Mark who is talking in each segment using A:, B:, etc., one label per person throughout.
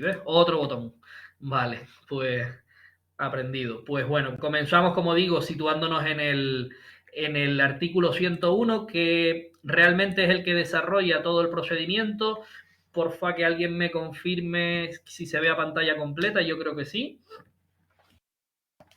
A: ¿Ves? Otro botón. Vale, pues aprendido. Pues bueno, comenzamos, como digo, situándonos en el artículo 101, que realmente es el que desarrolla todo el procedimiento. Porfa, que alguien me confirme si se ve a pantalla completa. Yo creo que sí.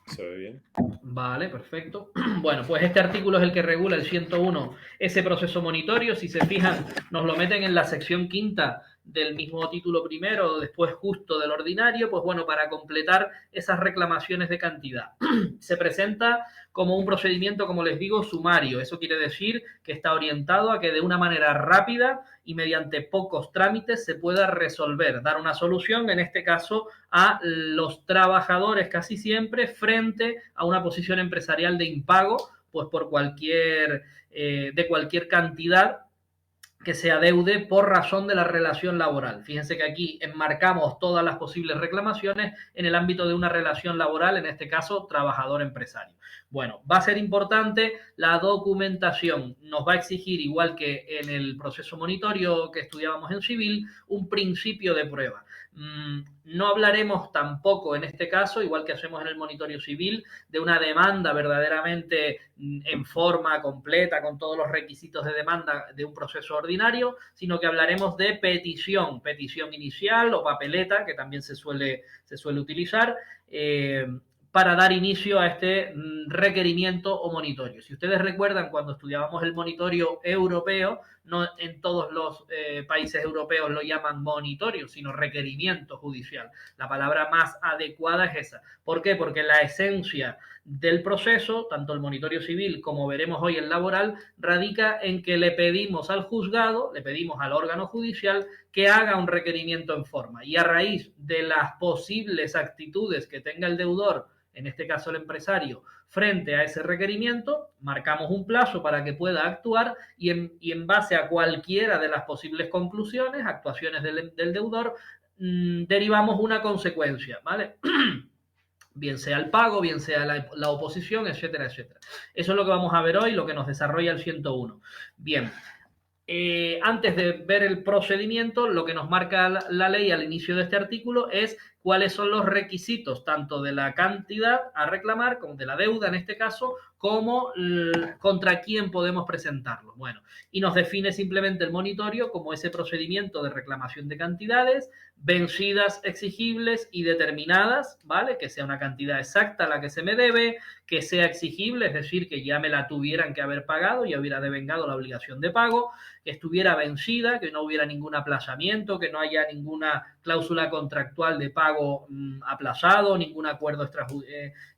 B: ¿Se ve bien?
A: Vale, perfecto. Bueno, pues este artículo es el que regula el 101, ese proceso monitorio. Si se fijan, nos lo meten en la sección quinta del mismo título primero, después justo del ordinario, pues bueno, para completar esas reclamaciones de cantidad. Se presenta como un procedimiento, como les digo, sumario. Eso quiere decir que está orientado a que de una manera rápida y mediante pocos trámites se pueda resolver, dar una solución, en este caso, a los trabajadores casi siempre frente a una posición empresarial de impago, pues por de cualquier cantidad que se adeude por razón de la relación laboral. Fíjense que aquí enmarcamos todas las posibles reclamaciones en el ámbito de una relación laboral, en este caso trabajador-empresario. Bueno, va a ser importante la documentación. Nos va a exigir, igual que en el proceso monitorio que estudiábamos en civil, un principio de prueba. No hablaremos tampoco en este caso, igual que hacemos en el monitorio civil, de una demanda verdaderamente en forma completa, con todos los requisitos de demanda de un proceso ordinario, sino que hablaremos de petición inicial o papeleta, que también se suele utilizar, para dar inicio a este requerimiento o monitorio. Si ustedes recuerdan, cuando estudiábamos el monitorio europeo, no en todos los países europeos lo llaman monitorio, sino requerimiento judicial. La palabra más adecuada es esa. ¿Por qué? Porque la esencia del proceso, tanto el monitorio civil como veremos hoy el laboral, radica en que le pedimos al juzgado, le pedimos al órgano judicial que haga un requerimiento en forma. Y a raíz de las posibles actitudes que tenga el deudor, en este caso el empresario, frente a ese requerimiento, marcamos un plazo para que pueda actuar y en base a cualquiera de las posibles conclusiones, actuaciones del deudor, derivamos una consecuencia, ¿vale? Bien sea el pago, bien sea la oposición, etcétera, etcétera. Eso es lo que vamos a ver hoy, lo que nos desarrolla el 101. Bien, antes de ver el procedimiento, lo que nos marca la ley al inicio de este artículo es cuáles son los requisitos, tanto de la cantidad a reclamar, como de la deuda en este caso, como contra quién podemos presentarlo. Bueno, y nos define simplemente el monitorio como ese procedimiento de reclamación de cantidades vencidas, exigibles y determinadas, ¿vale? Que sea una cantidad exacta la que se me debe, que sea exigible, es decir, que ya me la tuvieran que haber pagado, ya hubiera devengado la obligación de pago, que estuviera vencida, que no hubiera ningún aplazamiento, que no haya ninguna cláusula contractual de pago aplazado, ningún acuerdo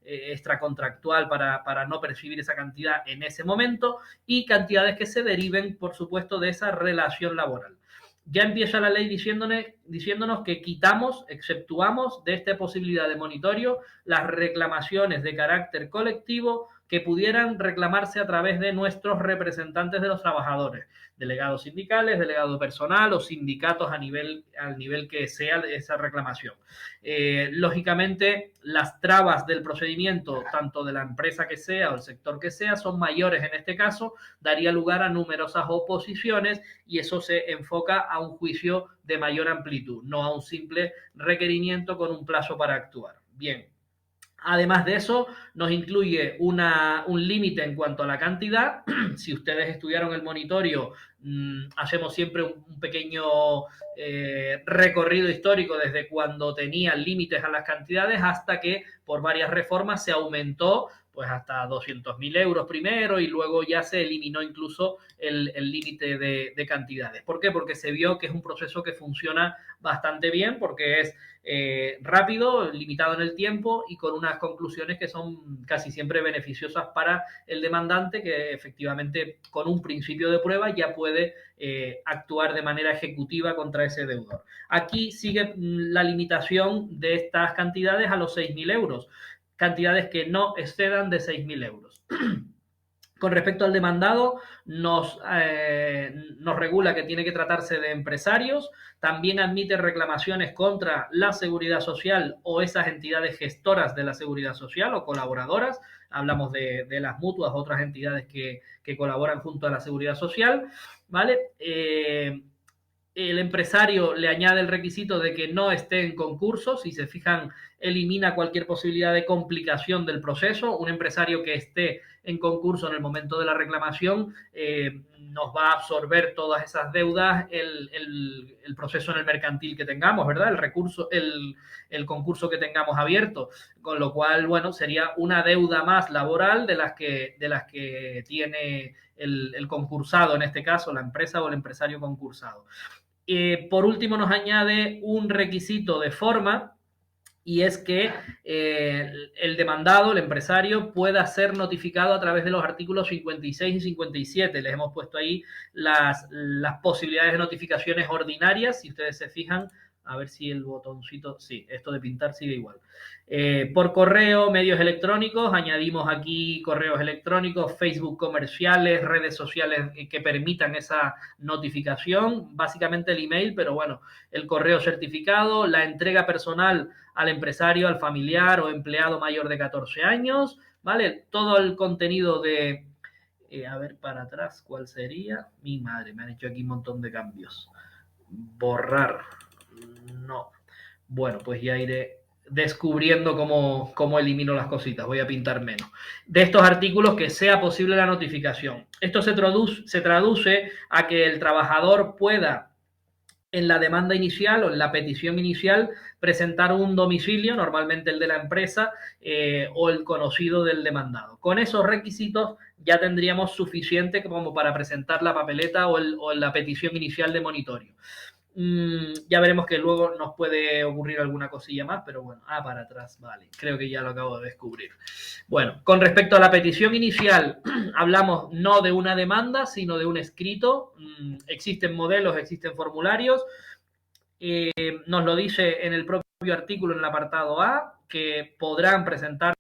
A: extracontractual para no percibir esa cantidad en ese momento, y cantidades que se deriven, por supuesto, de esa relación laboral. Ya empieza la ley diciéndonos que quitamos, exceptuamos de esta posibilidad de monitorio las reclamaciones de carácter colectivo que pudieran reclamarse a través de nuestros representantes de los trabajadores, delegados sindicales, delegado personal o sindicatos al nivel que sea esa reclamación. Lógicamente, las trabas del procedimiento, tanto de la empresa que sea o el sector que sea, son mayores en este caso, daría lugar a numerosas oposiciones y eso se enfoca a un juicio de mayor amplitud, no a un simple requerimiento con un plazo para actuar. Bien. Además de eso, nos incluye un límite en cuanto a la cantidad. Si ustedes estudiaron el monitorio, hacemos siempre un pequeño recorrido histórico desde cuando tenían límites a las cantidades hasta que por varias reformas se aumentó pues hasta 200.000 euros primero y luego ya se eliminó incluso el límite de cantidades. ¿Por qué? Porque se vio que es un proceso que funciona bastante bien, porque es rápido, limitado en el tiempo y con unas conclusiones que son casi siempre beneficiosas para el demandante, que efectivamente con un principio de prueba ya puede actuar de manera ejecutiva contra ese deudor. Aquí sigue la limitación de estas cantidades a los 6.000 euros, cantidades que no excedan de 6.000 euros. Con respecto al demandado, nos regula que tiene que tratarse de empresarios, también admite reclamaciones contra la seguridad social o esas entidades gestoras de la seguridad social o colaboradoras, hablamos de las mutuas, otras entidades que colaboran junto a la seguridad social, ¿vale? El empresario le añade el requisito de que no esté en concurso. Si se fijan, elimina cualquier posibilidad de complicación del proceso. Un empresario que esté en concurso en el momento de la reclamación nos va a absorber todas esas deudas el proceso en el mercantil que tengamos, ¿verdad? El concurso que tengamos abierto. Con lo cual, bueno, sería una deuda más laboral de las que tiene el concursado, en este caso, la empresa o el empresario concursado. Por último, nos añade un requisito de forma, y es que el demandado, el empresario, pueda ser notificado a través de los artículos 56 y 57. Les hemos puesto ahí las posibilidades de notificaciones ordinarias. Si ustedes se fijan, a ver si el botoncito, sí, esto de pintar sigue igual. Por correo, medios electrónicos, añadimos aquí correos electrónicos, Facebook comerciales, redes sociales que permitan esa notificación, básicamente el email, pero bueno, el correo certificado, la entrega personal al empresario, al familiar o empleado mayor de 14 años, ¿vale? Todo el contenido de... a ver, para atrás, ¿cuál sería? Mi madre, me han hecho aquí un montón de cambios. Borrar. No. Bueno, pues ya iré descubriendo cómo elimino las cositas. Voy a pintar menos. De estos artículos que sea posible la notificación. Esto se traduce a que el trabajador pueda, en la demanda inicial o en la petición inicial, presentar un domicilio, normalmente el de la empresa o el conocido del demandado. Con esos requisitos ya tendríamos suficiente como para presentar la papeleta o la petición inicial de monitorio. Ya veremos que luego nos puede ocurrir alguna cosilla más, pero bueno, para atrás, vale, creo que ya lo acabo de descubrir. Bueno, con respecto a la petición inicial, hablamos no de una demanda, sino de un escrito. Existen modelos, existen formularios. Nos lo dice en el propio artículo, en el apartado A, que podrán presentar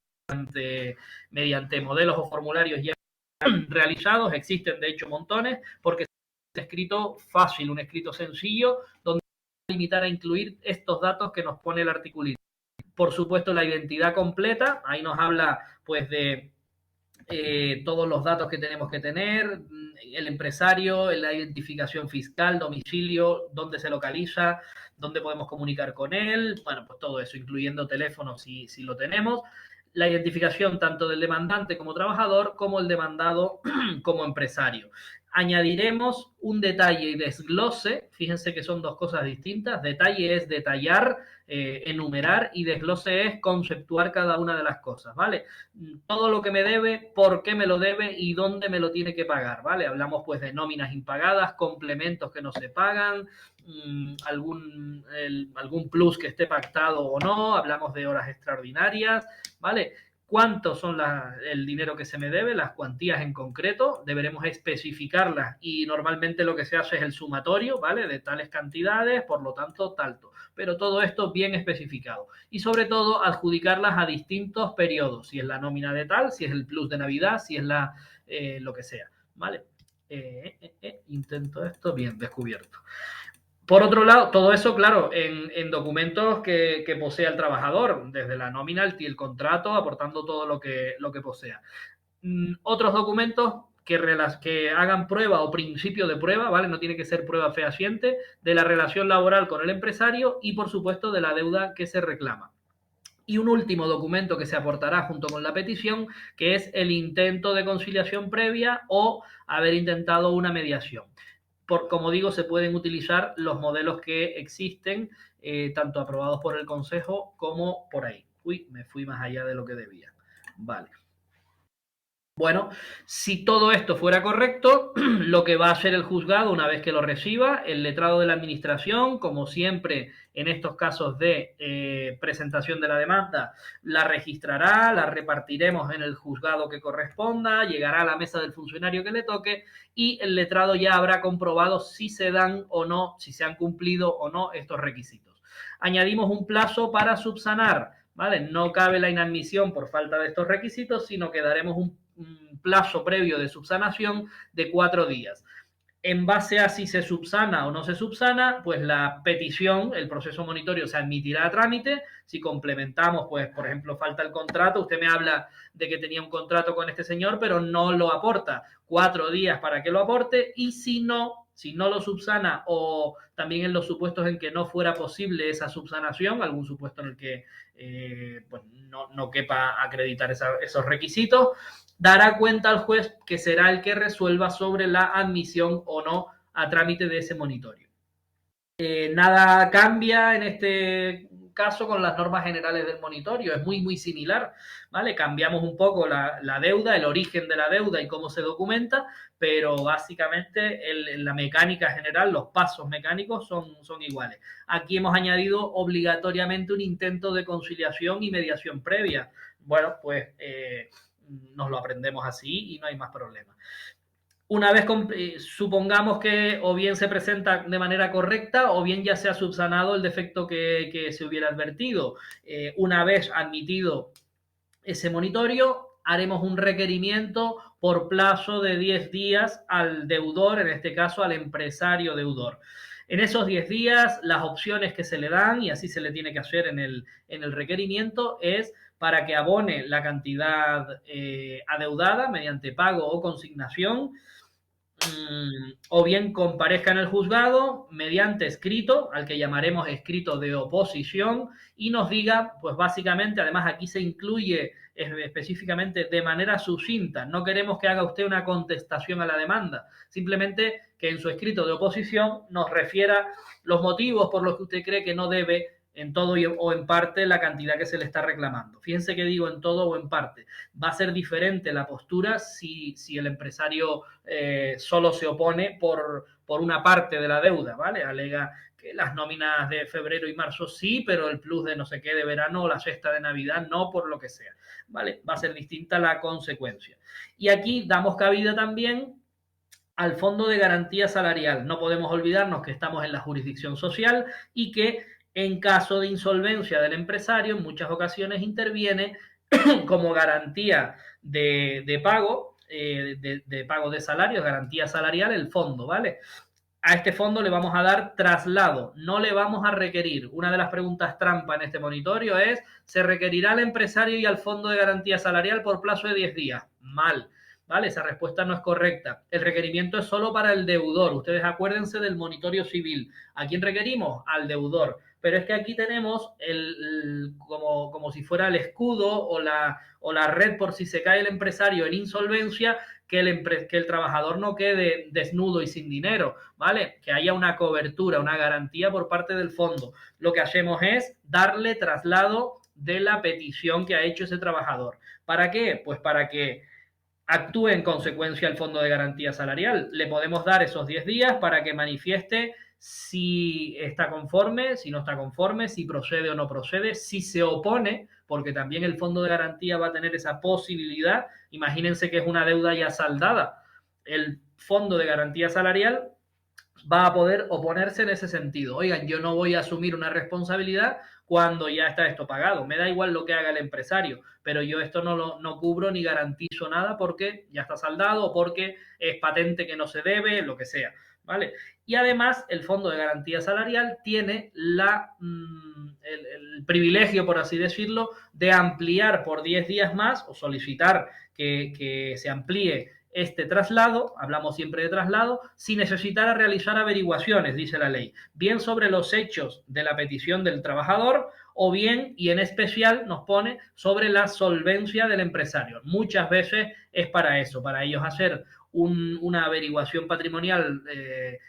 A: mediante modelos o formularios ya realizados. Existen, de hecho, montones, porque escrito fácil, un escrito sencillo, donde vamos a limitar a incluir estos datos que nos pone el articulito. Por supuesto, la identidad completa, ahí nos habla pues de todos los datos que tenemos que tener, el empresario, la identificación fiscal, domicilio, dónde se localiza, dónde podemos comunicar con él, bueno, pues todo eso, incluyendo teléfono si lo tenemos, la identificación tanto del demandante como trabajador, como el demandado como empresario. Añadiremos un detalle y desglose, fíjense que son dos cosas distintas. Detalle es detallar, enumerar, y desglose es conceptuar cada una de las cosas, ¿vale? Todo lo que me debe, por qué me lo debe y dónde me lo tiene que pagar, ¿vale? Hablamos pues de nóminas impagadas, complementos que no se pagan, algún plus que esté pactado o no, hablamos de horas extraordinarias, ¿vale? ¿Cuántos son el dinero que se me debe? Las cuantías en concreto, deberemos especificarlas y normalmente lo que se hace es el sumatorio, ¿vale? De tales cantidades, por lo tanto, tanto. Pero todo esto bien especificado. Y sobre todo, adjudicarlas a distintos periodos, si es la nómina de tal, si es el plus de Navidad, si es lo que sea, ¿vale? Intento esto, bien, descubierto. Por otro lado, todo eso, claro, en documentos que posea el trabajador, desde la nómina, el contrato, aportando todo lo que posea. Otros documentos que hagan prueba o principio de prueba, ¿vale? No tiene que ser prueba fehaciente, de la relación laboral con el empresario y, por supuesto, de la deuda que se reclama. Y un último documento que se aportará junto con la petición, que es el intento de conciliación previa o haber intentado una mediación. Como digo, se pueden utilizar los modelos que existen, tanto aprobados por el Consejo como por ahí. Uy, me fui más allá de lo que debía. Vale. Bueno, si todo esto fuera correcto, lo que va a hacer el juzgado una vez que lo reciba, el letrado de la administración, como siempre en estos casos de presentación de la demanda, la registrará, la repartiremos en el juzgado que corresponda, llegará a la mesa del funcionario que le toque y el letrado ya habrá comprobado si se dan o no, si se han cumplido o no estos requisitos. Añadimos un plazo para subsanar, ¿vale? No cabe la inadmisión por falta de estos requisitos, sino que daremos un plazo previo de subsanación de 4 días. En base a si se subsana o no se subsana, pues la petición, el proceso monitorio se admitirá a trámite. Si complementamos, pues, por ejemplo, falta el contrato, usted me habla de que tenía un contrato con este señor, pero no lo aporta. 4 días para que lo aporte y si no, Si no lo subsana, o también en los supuestos en que no fuera posible esa subsanación, algún supuesto en el que pues no quepa acreditar esos requisitos, dará cuenta al juez, que será el que resuelva sobre la admisión o no a trámite de ese monitorio. Nada cambia en este caso con las normas generales del monitorio, es muy similar, ¿vale? Cambiamos un poco la deuda, el origen de la deuda y cómo se documenta, pero básicamente la mecánica general, los pasos mecánicos son iguales. Aquí hemos añadido obligatoriamente un intento de conciliación y mediación previa. Bueno, pues nos lo aprendemos así y no hay más problema. Una vez supongamos que o bien se presenta de manera correcta o bien ya se ha subsanado el defecto que se hubiera advertido. Una vez admitido ese monitorio, haremos un requerimiento por plazo de 10 días al deudor, en este caso al empresario deudor. En esos 10 días, las opciones que se le dan, y así se le tiene que hacer en el requerimiento, es para que abone la cantidad adeudada mediante pago o consignación, o bien comparezca en el juzgado mediante escrito, al que llamaremos escrito de oposición, y nos diga, pues básicamente, además aquí se incluye específicamente de manera sucinta, no queremos que haga usted una contestación a la demanda, simplemente que en su escrito de oposición nos refiera los motivos por los que usted cree que no debe en todo o en parte la cantidad que se le está reclamando. Fíjense que digo en todo o en parte. Va a ser diferente la postura si el empresario solo se opone por una parte de la deuda, ¿vale? Alega que las nóminas de febrero y marzo sí, pero el plus de no sé qué de verano o la cesta de Navidad no, por lo que sea, ¿vale? Va a ser distinta la consecuencia. Y aquí damos cabida también al Fondo de Garantía Salarial. No podemos olvidarnos que estamos en la jurisdicción social y que en caso de insolvencia del empresario, en muchas ocasiones interviene como garantía de pago, de pago de salarios, garantía salarial, el fondo, ¿vale? A este fondo le vamos a dar traslado, no le vamos a requerir. Una de las preguntas trampa en este monitorio es, ¿se requerirá al empresario y al fondo de garantía salarial por plazo de 10 días? Mal. ¿Vale? Esa respuesta no es correcta. El requerimiento es solo para el deudor. Ustedes acuérdense del monitorio civil. ¿A quién requerimos? Al deudor. Pero es que aquí tenemos como si fuera el escudo o la red por si se cae el empresario en insolvencia, que el trabajador no quede desnudo y sin dinero, ¿vale? Que haya una cobertura, una garantía por parte del fondo. Lo que hacemos es darle traslado de la petición que ha hecho ese trabajador. ¿Para qué? Pues para que actúe en consecuencia el Fondo de Garantía Salarial. Le podemos dar esos 10 días para que manifieste si está conforme, si no está conforme, si procede o no procede, si se opone, porque también el Fondo de Garantía va a tener esa posibilidad. Imagínense que es una deuda ya saldada. El Fondo de Garantía Salarial va a poder oponerse en ese sentido. Oigan, yo no voy a asumir una responsabilidad cuando ya está esto pagado. Me da igual lo que haga el empresario, pero yo esto no cubro ni garantizo nada porque ya está saldado o porque es patente que no se debe, lo que sea, ¿vale? Y además el Fondo de Garantía Salarial tiene el privilegio, por así decirlo, de ampliar por 10 días más o solicitar que se amplíe este traslado, hablamos siempre de traslado, sin necesitar realizar averiguaciones, dice la ley, bien sobre los hechos de la petición del trabajador o bien, y en especial nos pone, sobre la solvencia del empresario. Muchas veces es para eso, para ellos hacer una averiguación patrimonial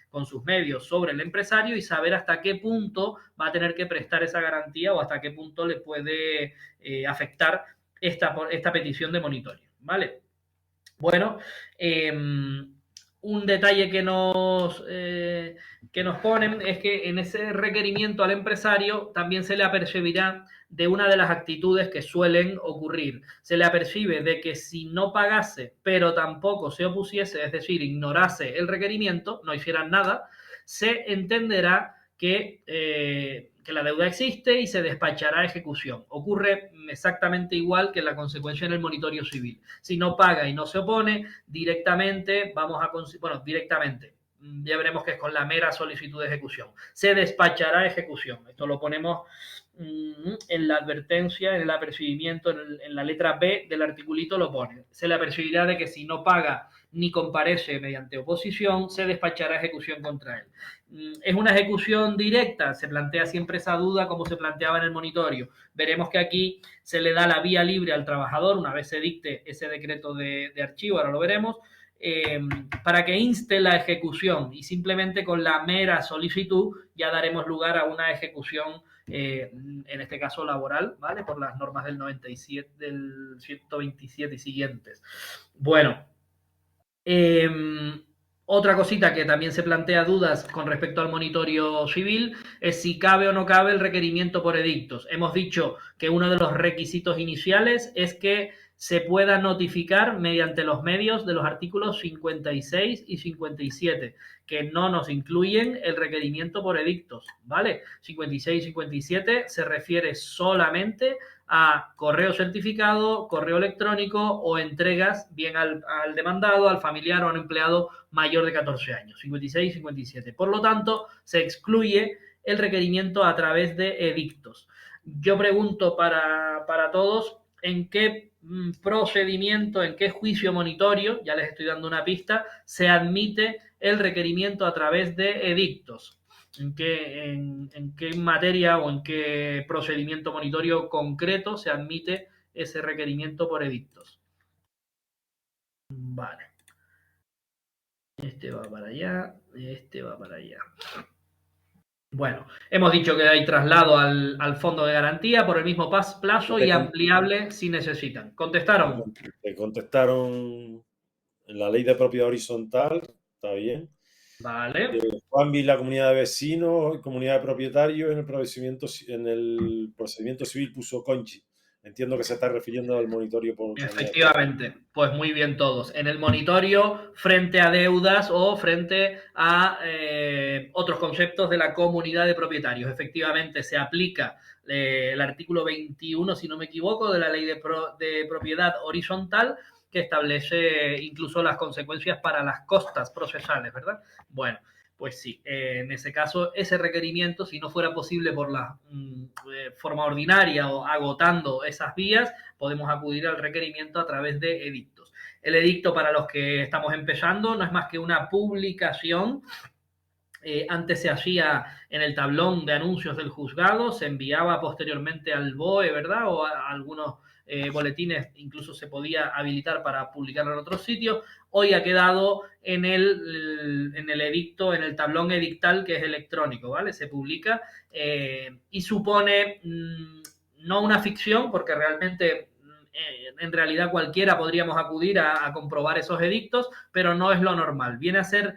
A: con sus medios sobre el empresario y saber hasta qué punto va a tener que prestar esa garantía o hasta qué punto le puede afectar esta petición de monitoreo, ¿vale? Bueno, un detalle que nos ponen es que en ese requerimiento al empresario también se le apercibirá de una de las actitudes que suelen ocurrir. Se le apercibe de que si no pagase, pero tampoco se opusiese, es decir, ignorase el requerimiento, no hicieran nada, se entenderá que la deuda existe y se despachará a ejecución. Ocurre exactamente igual que la consecuencia en el monitorio civil. Si no paga y no se opone, directamente directamente, ya veremos que es con la mera solicitud de ejecución. Se despachará a ejecución. Esto lo ponemos en la advertencia, en el apercibimiento, en la letra B del articulito lo pone. Se le apercibirá de que si no paga ni comparece mediante oposición, se despachará ejecución contra él. ¿Es una ejecución directa? Se plantea siempre esa duda como se planteaba en el monitorio. Veremos que aquí se le da la vía libre al trabajador una vez se dicte ese decreto de archivo, ahora lo veremos, para que inste la ejecución y simplemente con la mera solicitud ya daremos lugar a una ejecución, en este caso laboral, ¿vale? Por las normas del 97, del 127 y siguientes. Bueno, otra cosita que también se plantea dudas con respecto al monitorio civil es si cabe o no cabe el requerimiento por edictos. Hemos dicho que uno de los requisitos iniciales es que se pueda notificar mediante los medios de los artículos 56 y 57, que no nos incluyen el requerimiento por edictos, ¿vale? 56 y 57 se refiere solamente a correo certificado, correo electrónico o entregas bien al demandado, al familiar o al empleado mayor de 14 años, 56 y 57. Por lo tanto, se excluye el requerimiento a través de edictos. Yo pregunto para todos en qué procedimiento, en qué juicio monitorio, ya les estoy dando una pista, se admite el requerimiento a través de edictos. ¿En qué materia o en qué procedimiento monitorio concreto se admite ese requerimiento por edictos? Vale. Este va para allá, este va para allá. Bueno, hemos dicho que hay traslado al fondo de garantía por el mismo plazo y ampliable si necesitan. ¿Contestaron?
C: Te contestaron en la ley de propiedad horizontal, está bien.
A: Vale.
C: Juanvi, la comunidad de vecinos y comunidad de propietarios en el procedimiento civil puso Conchi. Entiendo que se está refiriendo al monitorio por...
A: Efectivamente, pues muy bien todos. En el monitorio, frente a deudas o frente a otros conceptos de la comunidad de propietarios. Efectivamente, se aplica el artículo 21, si no me equivoco, de la ley de propiedad horizontal, que establece incluso las consecuencias para las costas procesales, ¿verdad? Bueno, pues sí, en ese caso, ese requerimiento, si no fuera posible por la forma ordinaria o agotando esas vías, podemos acudir al requerimiento a través de edictos. El edicto, para los que estamos empezando, no es más que una publicación. Antes se hacía en el tablón de anuncios del juzgado, se enviaba posteriormente al BOE, ¿verdad? O a algunos boletines incluso se podía habilitar para publicarlo en otros sitios. Hoy ha quedado en el edicto, en el tablón edictal, que es electrónico, ¿vale? Se publica y supone no una ficción, porque realmente en realidad cualquiera podríamos acudir a comprobar esos edictos, pero no es lo normal. Viene a ser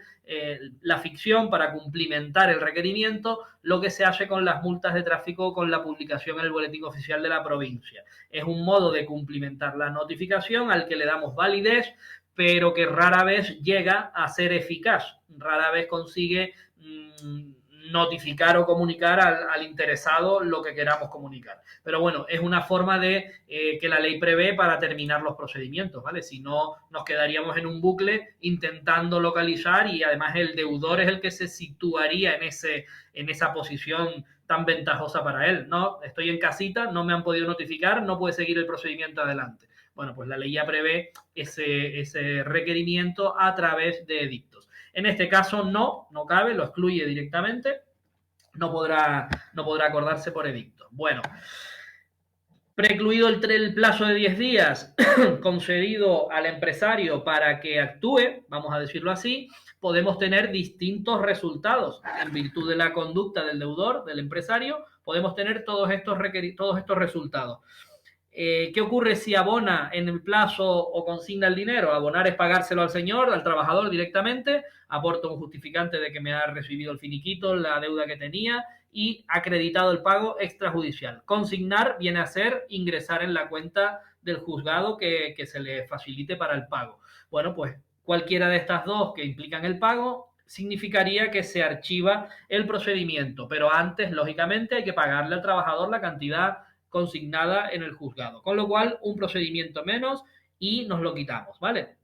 A: la ficción para cumplimentar el requerimiento, lo que se hace con las multas de tráfico con la publicación en el boletín oficial de la provincia. Es un modo de cumplimentar la notificación al que le damos validez, pero que rara vez llega a ser eficaz, rara vez consigue notificar o comunicar al interesado lo que queramos comunicar. Pero bueno, es una forma de que la ley prevé para terminar los procedimientos, ¿vale? Si no, nos quedaríamos en un bucle intentando localizar y además el deudor es el que se situaría en esa posición tan ventajosa para él. No, estoy en casita, no me han podido notificar, no puede seguir el procedimiento adelante. Bueno, pues la ley ya prevé ese requerimiento a través de edictos. En este caso no cabe, lo excluye directamente, no podrá acordarse por edicto. Bueno, precluido el plazo de 10 días concedido al empresario para que actúe, vamos a decirlo así, podemos tener distintos resultados. En virtud de la conducta del deudor, del empresario, podemos tener todos estos resultados. ¿Qué ocurre si abona en el plazo o consigna el dinero? Abonar es pagárselo al señor, al trabajador directamente, aporta un justificante de que me ha recibido el finiquito, la deuda que tenía y acreditado el pago extrajudicial. Consignar viene a ser ingresar en la cuenta del juzgado que se le facilite para el pago. Bueno, pues cualquiera de estas dos que implican el pago significaría que se archiva el procedimiento, pero antes, lógicamente, hay que pagarle al trabajador la cantidad consignada en el juzgado. Con lo cual, un procedimiento menos y nos lo quitamos, ¿vale?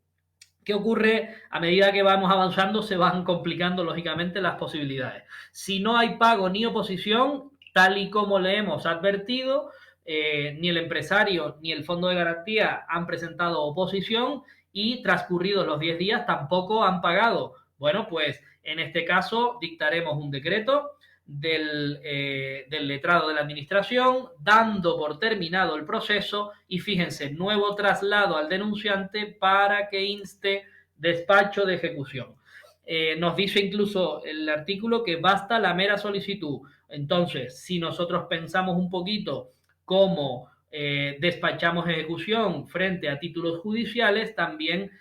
A: ¿Qué ocurre? A medida que vamos avanzando se van complicando, lógicamente, las posibilidades. Si no hay pago ni oposición, tal y como le hemos advertido, ni el empresario ni el fondo de garantía han presentado oposición y transcurridos los 10 días tampoco han pagado. Bueno, pues en este caso dictaremos un decreto del letrado de la administración, dando por terminado el proceso y fíjense, nuevo traslado al denunciante para que inste despacho de ejecución. Nos dice incluso el artículo que basta la mera solicitud. Entonces, si nosotros pensamos un poquito cómo despachamos ejecución frente a títulos judiciales, también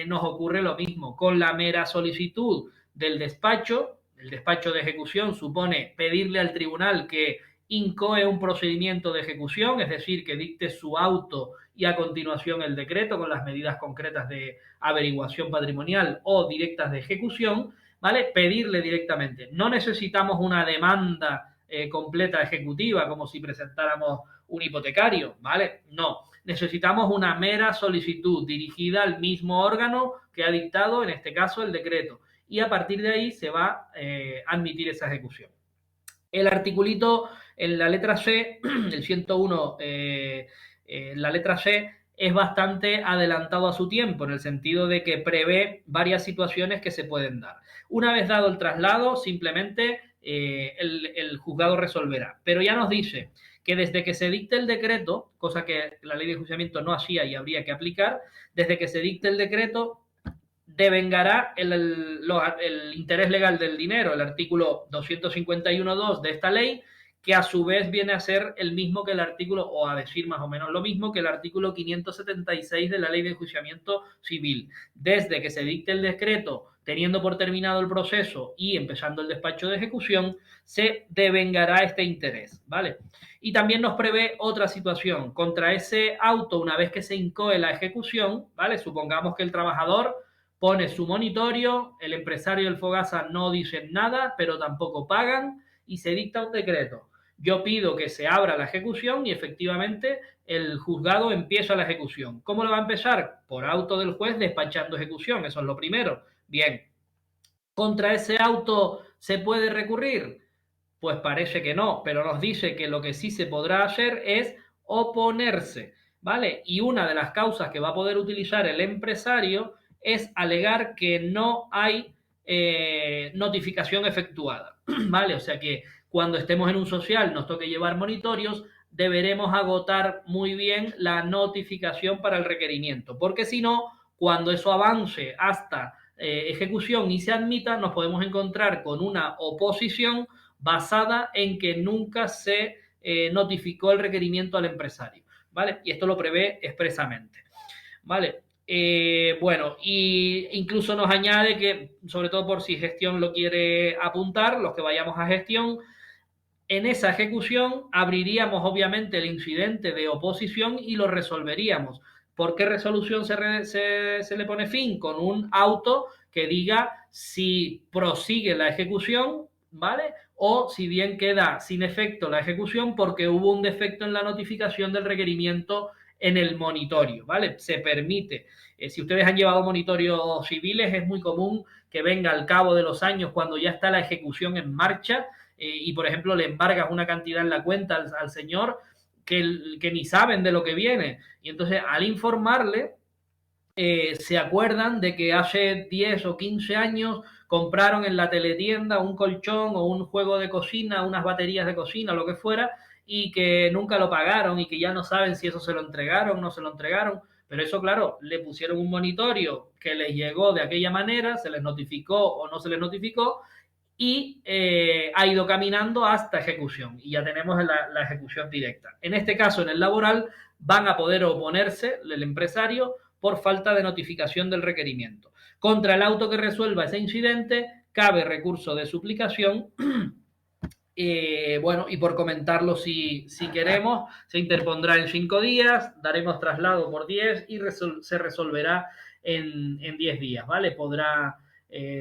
A: nos ocurre lo mismo. Con la mera solicitud del despacho, el despacho de ejecución supone pedirle al tribunal que incoe un procedimiento de ejecución, es decir, que dicte su auto y a continuación el decreto con las medidas concretas de averiguación patrimonial o directas de ejecución, ¿vale? Pedirle directamente. No necesitamos una demanda completa ejecutiva como si presentáramos un hipotecario, ¿vale? No. Necesitamos una mera solicitud dirigida al mismo órgano que ha dictado, en este caso, el decreto. Y a partir de ahí se va a admitir esa ejecución. El articulito en la letra C, el 101, la letra C, es bastante adelantado a su tiempo, en el sentido de que prevé varias situaciones que se pueden dar. Una vez dado el traslado, simplemente el juzgado resolverá. Pero ya nos dice que desde que se dicte el decreto, cosa que la ley de enjuiciamiento no hacía y habría que aplicar, desde que se dicte el decreto, devengará el interés legal del dinero, el artículo 251.2 de esta ley, que a su vez viene a ser el mismo que el artículo, o a decir más o menos lo mismo que el artículo 576 de la ley de enjuiciamiento civil. Desde que se dicte el decreto, teniendo por terminado el proceso y empezando el despacho de ejecución, se devengará este interés, ¿vale? Y también nos prevé otra situación. Contra ese auto, una vez que se incoe la ejecución, ¿vale? Supongamos que el trabajador pone su monitorio, el empresario y el Fogasa no dicen nada, pero tampoco pagan y se dicta un decreto. Yo pido que se abra la ejecución y efectivamente el juzgado empieza la ejecución. ¿Cómo lo va a empezar? Por auto del juez despachando ejecución, eso es lo primero. Bien. ¿Contra ese auto se puede recurrir? Pues parece que no, pero nos dice que lo que sí se podrá hacer es oponerse, ¿vale? Y una de las causas que va a poder utilizar el empresario es alegar que no hay notificación efectuada, ¿vale? O sea que cuando estemos en un social nos toque llevar monitorios, deberemos agotar muy bien la notificación para el requerimiento, porque si no, cuando eso avance hasta ejecución y se admita, nos podemos encontrar con una oposición basada en que nunca se notificó el requerimiento al empresario, ¿vale? Y esto lo prevé expresamente, ¿vale? Bueno, y incluso nos añade que, sobre todo por si gestión lo quiere apuntar, los que vayamos a gestión, en esa ejecución abriríamos obviamente el incidente de oposición y lo resolveríamos. ¿Por qué resolución se le pone fin? Con un auto que diga si prosigue la ejecución, ¿vale? O si bien queda sin efecto la ejecución porque hubo un defecto en la notificación del requerimiento en el monitorio, ¿vale? Se permite. Si ustedes han llevado monitorios civiles, es muy común que venga al cabo de los años, cuando ya está la ejecución en marcha, y por ejemplo le embargas una cantidad en la cuenta al señor que ni saben de lo que viene. Y entonces al informarle, se acuerdan de que hace 10 o 15 años compraron en la teletienda un colchón o un juego de cocina, unas baterías de cocina, lo que fuera, y que nunca lo pagaron y que ya no saben si eso se lo entregaron o no se lo entregaron. Pero eso, claro, le pusieron un monitorio que les llegó de aquella manera, se les notificó o no se les notificó, y ha ido caminando hasta ejecución. Y ya tenemos la ejecución directa. En este caso, en el laboral, van a poder oponerse el empresario por falta de notificación del requerimiento. Contra el auto que resuelva ese incidente, cabe recurso de suplicación. Bueno, y por comentarlo, si queremos, se interpondrá en 5 días, daremos traslado por 10 y se resolverá en 10 días, ¿vale? Podrá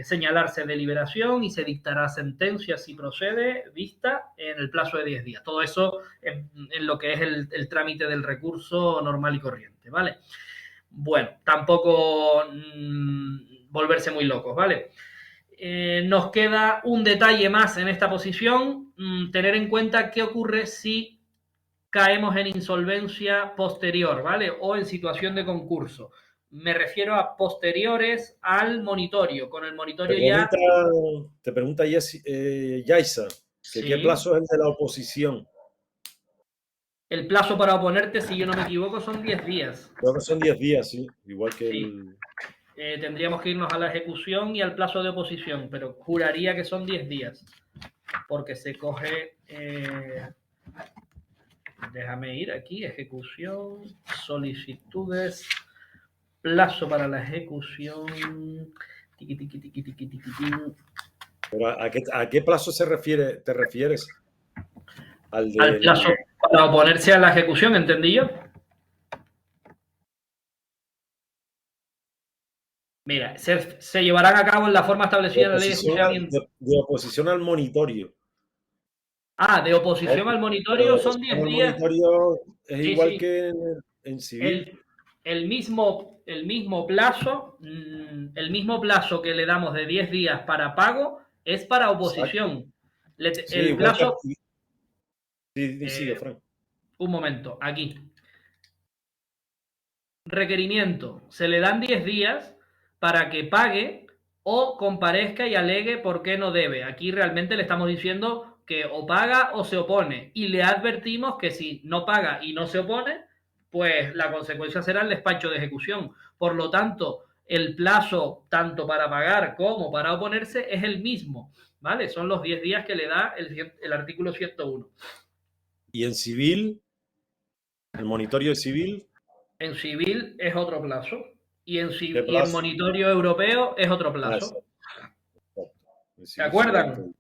A: señalarse deliberación y se dictará sentencia si procede, vista en el plazo de 10 días. Todo eso en lo que es el trámite del recurso normal y corriente, ¿vale? Bueno, tampoco volverse muy locos, ¿vale? Nos queda un detalle más en esta posición, tener en cuenta qué ocurre si caemos en insolvencia posterior, ¿vale? O en situación de concurso. Me refiero a posteriores al monitorio. Con el
C: Te
A: monitorio
C: pregunta,
A: ya...
C: te pregunta Yaisa, que qué
A: Sí.
C: plazo es el de la oposición.
A: El plazo para oponerte, si yo no me equivoco, son 10 días.
C: Creo que son 10 días, sí, igual que
A: Sí.
C: el...
A: Tendríamos que irnos a la ejecución y al plazo de oposición, pero juraría que son 10 días, porque se coge... déjame ir aquí, ejecución, solicitudes, plazo para la ejecución... Tiqui, tiqui, tiqui, tiqui, tiqui, tiqui.
C: Pero ¿a qué plazo te refieres? Al
A: Al
C: del...
A: plazo para oponerse a la ejecución, ¿entendí yo? Mira, se llevarán a cabo en la forma establecida en la ley de enjuiciamiento.
C: De oposición al monitorio.
A: Ah, de oposición al
C: Pero de
A: monitorio son
C: oposición
A: 10
C: al
A: días.
C: monitorio es
A: Sí,
C: igual
A: sí.
C: que en civil.
A: El mismo plazo, el mismo plazo que le damos de 10 días para pago es para
C: Exacto.
A: oposición.
C: Sí,
A: El
C: igual que...
A: plazo,
C: Sí, sigue,
A: eh,
C: Frank.
A: un momento, aquí. Requerimiento. Se le dan 10 días para que pague o comparezca y alegue por qué no debe. Aquí realmente le estamos diciendo que o paga o se opone. Y le advertimos que si no paga y no se opone, pues la consecuencia será el despacho de ejecución. Por lo tanto, el plazo tanto para pagar como para oponerse es el mismo. ¿Vale? Son los 10 días que le da el artículo 101.
C: Y en civil, el monitorio de civil,
A: En civil es otro plazo
C: ¿qué
A: y en
C: plazo?
A: monitorio europeo es otro
C: Ah,
A: plazo.
C: exacto. En
A: ¿Se
C: civil son 20
A: acuerdan?
C: días.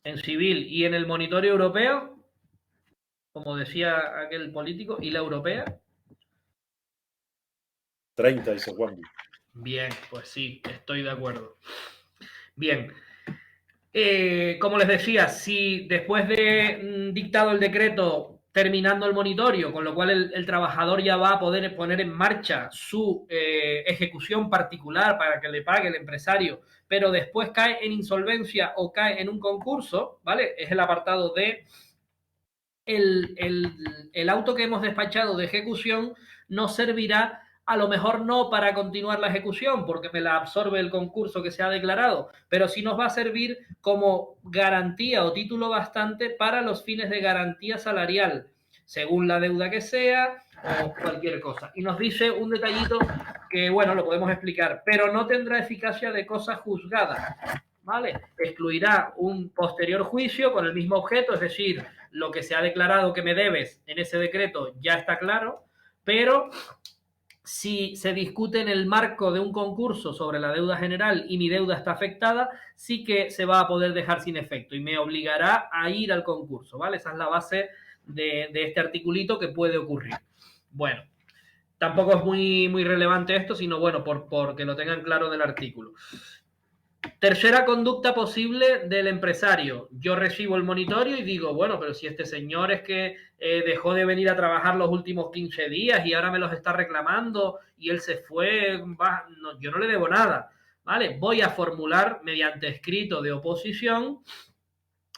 A: En civil y en el monitorio europeo, como decía aquel político, y la europea.
C: 30, dice Juan.
A: Bien, pues sí, estoy de acuerdo. Bien, como les decía, si después de dictado el decreto, terminando el monitorio, con lo cual el trabajador ya va a poder poner en marcha su ejecución particular para que le pague el empresario, pero después cae en insolvencia o cae en un concurso, ¿vale? Es el apartado de el auto que hemos despachado de ejecución nos servirá a lo mejor no para continuar la ejecución, porque me la absorbe el concurso que se ha declarado, pero sí nos va a servir como garantía o título bastante para los fines de garantía salarial, según la deuda que sea o cualquier cosa. Y nos dice un detallito que, bueno, lo podemos explicar, pero no tendrá eficacia de cosa juzgada, ¿vale? Excluirá un posterior juicio con el mismo objeto, es decir, lo que se ha declarado que me debes en ese decreto ya está claro, pero si se discute en el marco de un concurso sobre la deuda general y mi deuda está afectada, sí que se va a poder dejar sin efecto y me obligará a ir al concurso, ¿vale? Esa es la base de este articulito que puede ocurrir. Bueno, tampoco es muy relevante esto, sino bueno, porque lo tengan claro del artículo. Tercera conducta posible del empresario. Yo recibo el monitorio y digo, bueno, pero si este señor es que dejó de venir a trabajar los últimos 15 días y ahora me los está reclamando y él se fue, no, yo no le debo nada. ¿Vale? Voy a formular mediante escrito de oposición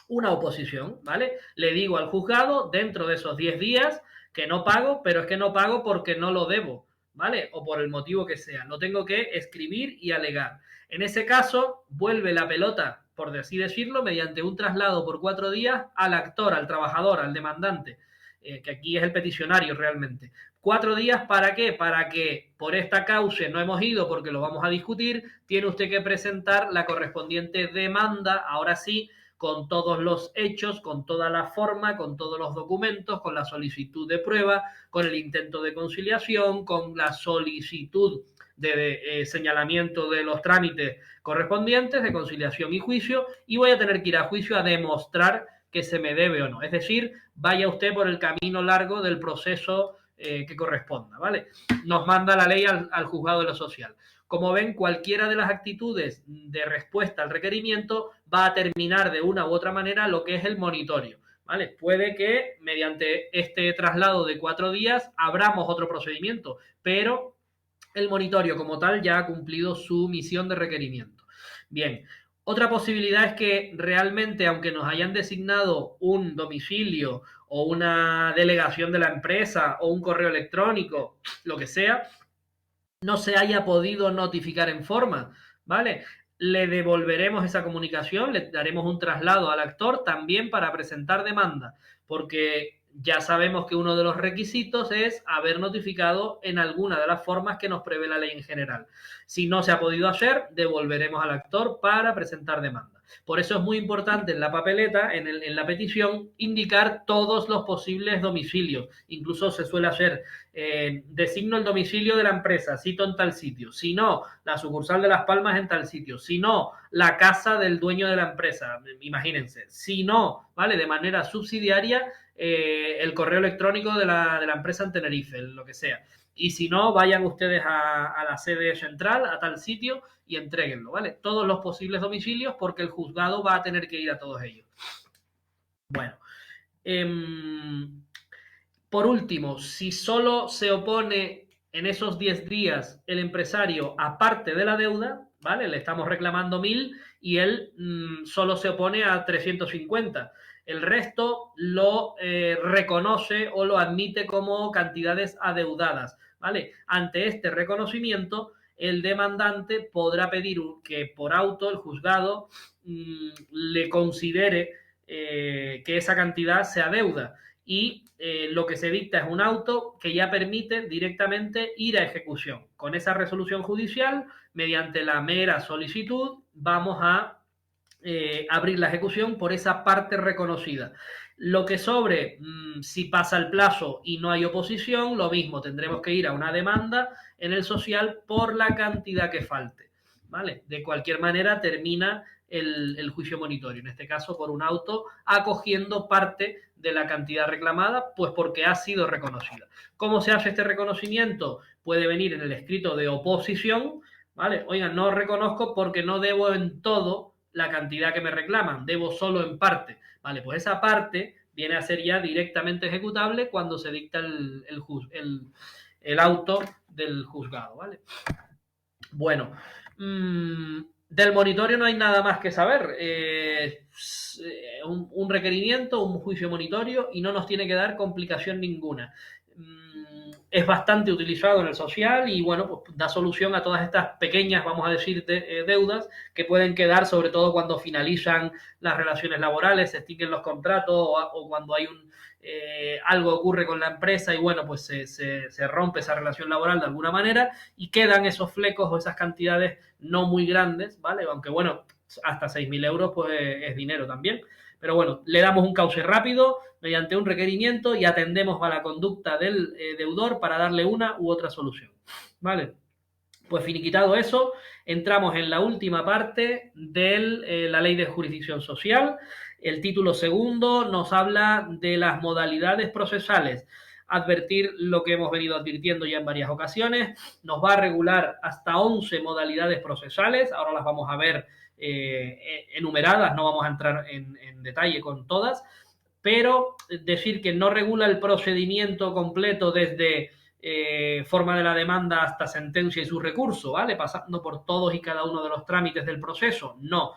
A: una oposición, ¿vale? Le digo al juzgado dentro de esos 10 días que no pago, pero es que no pago porque no lo debo, ¿vale? O por el motivo que sea. Lo tengo que escribir y alegar. En ese caso, vuelve la pelota, por así decirlo, mediante un traslado por 4 días al actor, al trabajador, al demandante, que aquí es el peticionario realmente. 4 días, ¿para qué? Para que por esta causa no hemos ido porque lo vamos a discutir, tiene usted que presentar la correspondiente demanda, ahora sí, con todos los hechos, con toda la forma, con todos los documentos, con la solicitud de prueba, con el intento de conciliación, con la solicitud de señalamiento de los trámites correspondientes de conciliación y juicio, y voy a tener que ir a juicio a demostrar que se me debe o no. Es decir, vaya usted por el camino largo del proceso que corresponda, ¿vale? Nos manda la ley al juzgado de lo social. Como ven, cualquiera de las actitudes de respuesta al requerimiento va a terminar de una u otra manera lo que es el monitorio. ¿Vale? Puede que mediante este traslado de 4 días abramos otro procedimiento, pero el monitorio como tal ya ha cumplido su misión de requerimiento. Bien, otra posibilidad es que realmente, aunque nos hayan designado un domicilio o una delegación de la empresa o un correo electrónico, lo que sea, no se haya podido notificar en forma, ¿vale? Le devolveremos esa comunicación, le daremos un traslado al actor también para presentar demanda, porque ya sabemos que uno de los requisitos es haber notificado en alguna de las formas que nos prevé la ley en general. Si no se ha podido hacer, devolveremos al actor para presentar demanda. Por eso es muy importante en la papeleta, en la petición, indicar todos los posibles domicilios. Incluso se suele hacer, designo el domicilio de la empresa, cito en tal sitio. Si no, la sucursal de Las Palmas en tal sitio. Si no, la casa del dueño de la empresa, imagínense. Si no, ¿vale? De manera subsidiaria, el correo electrónico de la empresa en Tenerife, lo que sea. Y si no, vayan ustedes a la sede central, a tal sitio, y entréguenlo, ¿vale? Todos los posibles domicilios, porque el juzgado va a tener que ir a todos ellos. Bueno, por último, si solo se opone en esos 10 días el empresario aparte de la deuda, ¿vale? Le estamos reclamando 1.000 y él solo se opone a 350. El resto lo reconoce o lo admite como cantidades adeudadas, ¿vale? Ante este reconocimiento, el demandante podrá pedir que por auto el juzgado le considere que esa cantidad sea deuda y lo que se dicta es un auto que ya permite directamente ir a ejecución. Con esa resolución judicial, mediante la mera solicitud, vamos a abrir la ejecución por esa parte reconocida. Lo que sobre, si pasa el plazo y no hay oposición, lo mismo, tendremos que ir a una demanda en el social por la cantidad que falte, ¿vale? De cualquier manera, termina el juicio monitorio, en este caso por un auto, acogiendo parte de la cantidad reclamada, pues porque ha sido reconocida. ¿Cómo se hace este reconocimiento? Puede venir en el escrito de oposición, ¿vale? Oigan, no reconozco porque no debo en todo la cantidad que me reclaman, debo solo en parte, ¿vale? Pues esa parte viene a ser ya directamente ejecutable cuando se dicta el auto del juzgado, ¿vale? Bueno, del monitorio no hay nada más que saber. Un requerimiento, un juicio monitorio y no nos tiene que dar complicación ninguna. Es bastante utilizado en el social y bueno, pues da solución a todas estas pequeñas, vamos a decir, deudas que pueden quedar, sobre todo cuando finalizan las relaciones laborales, se extinguen los contratos o cuando hay algo ocurre con la empresa y bueno, pues se rompe esa relación laboral de alguna manera y quedan esos flecos o esas cantidades no muy grandes, ¿vale? Aunque bueno, hasta 6.000 euros pues es dinero también. Pero bueno, le damos un cauce rápido mediante un requerimiento y atendemos a la conducta del deudor para darle una u otra solución. ¿Vale? Pues finiquitado eso, entramos en la última parte de la ley de jurisdicción social. El título segundo nos habla de las modalidades procesales. Advertir lo que hemos venido advirtiendo ya en varias ocasiones. Nos va a regular hasta 11 modalidades procesales. Ahora las vamos a ver enumeradas, no vamos a entrar en detalle con todas, pero decir que no regula el procedimiento completo desde forma de la demanda hasta sentencia y su recurso, ¿vale? Pasando por todos y cada uno de los trámites del proceso, no.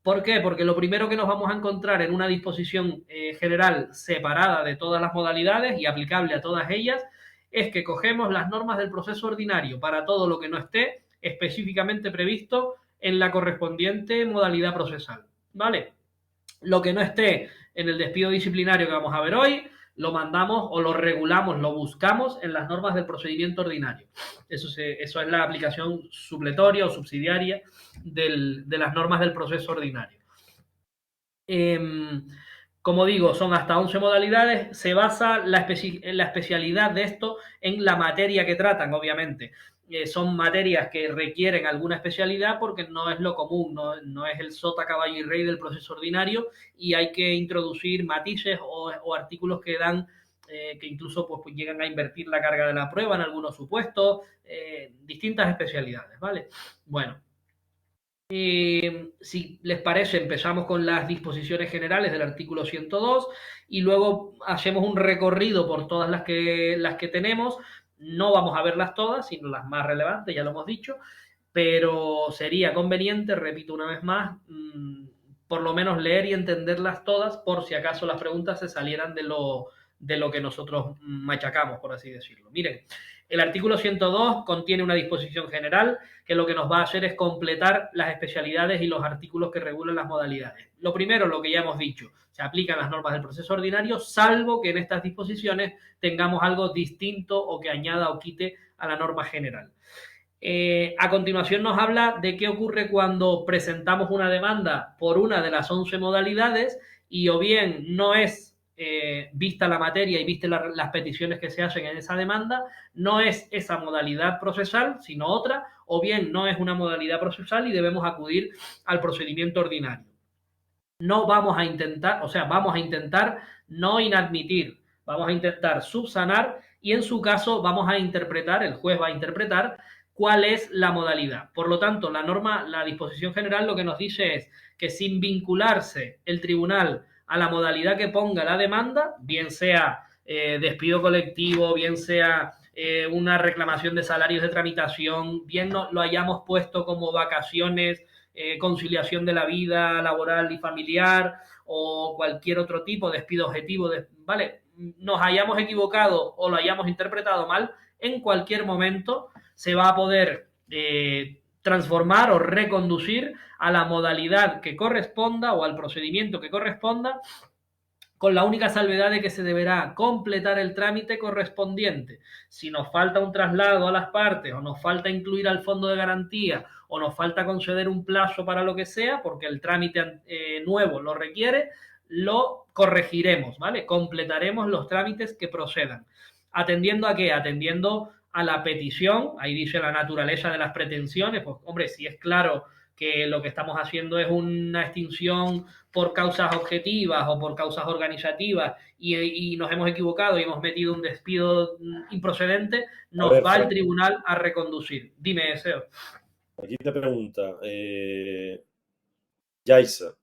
A: ¿Por qué? Porque lo primero que nos vamos a encontrar en una disposición general separada de todas las modalidades y aplicable a todas ellas es que cogemos las normas del proceso ordinario para todo lo que no esté específicamente previsto en la correspondiente modalidad procesal, ¿vale? Lo que no esté en el despido disciplinario que vamos a ver hoy, lo mandamos o lo regulamos, lo buscamos en las normas del procedimiento ordinario. Eso es la aplicación supletoria o subsidiaria de las normas del proceso ordinario. Como digo, son hasta 11 modalidades. Se basa la especialidad de esto en la materia que tratan, obviamente. Son materias que requieren alguna especialidad porque no es lo común, no es el sota, caballo y rey del proceso ordinario y hay que introducir matices o artículos que dan, que incluso pues, llegan a invertir la carga de la prueba en algunos supuestos, distintas especialidades, ¿vale? Bueno. Si les parece, empezamos con las disposiciones generales del artículo 102 y luego hacemos un recorrido por todas las que tenemos. No vamos a verlas todas, sino las más relevantes, ya lo hemos dicho, pero sería conveniente, repito una vez más, por lo menos leer y entenderlas todas por si acaso las preguntas se salieran de de lo que nosotros machacamos, por así decirlo. Miren, el artículo 102 contiene una disposición general que lo que nos va a hacer es completar las especialidades y los artículos que regulan las modalidades. Lo primero, lo que ya hemos dicho, se aplican las normas del proceso ordinario, salvo que en estas disposiciones tengamos algo distinto o que añada o quite a la norma general. A continuación nos habla de qué ocurre cuando presentamos una demanda por una de las 11 modalidades y o bien no es vista la materia y viste las peticiones que se hacen en esa demanda, no es esa modalidad procesal, sino otra, o bien no es una modalidad procesal y debemos acudir al procedimiento ordinario. No vamos a intentar, o sea, vamos a intentar no inadmitir, vamos a intentar subsanar y en su caso vamos a interpretar, el juez va a interpretar cuál es la modalidad. Por lo tanto, la norma, la disposición general lo que nos dice es que sin vincularse el tribunal a la modalidad que ponga la demanda, bien sea despido colectivo, bien sea una reclamación de salarios de tramitación, bien no, lo hayamos puesto como vacaciones, conciliación de la vida laboral y familiar o cualquier otro tipo de despido objetivo, ¿vale? Nos hayamos equivocado o lo hayamos interpretado mal, en cualquier momento se va a poder transformar o reconducir a la modalidad que corresponda o al procedimiento que corresponda, con la única salvedad de que se deberá completar el trámite correspondiente. Si nos falta un traslado a las partes o nos falta incluir al fondo de garantía o nos falta conceder un plazo para lo que sea, porque el trámite nuevo lo requiere, lo corregiremos, ¿vale? Completaremos los trámites que procedan. ¿Atendiendo a qué? Atendiendo a la petición, ahí dice la naturaleza de las pretensiones, pues hombre, si es claro que lo que estamos haciendo es una extinción por causas objetivas o por causas organizativas y nos hemos equivocado y hemos metido un despido improcedente, nos va el tribunal a reconducir. Dime, Seo.
C: Aquí te pregunta, Yaisa,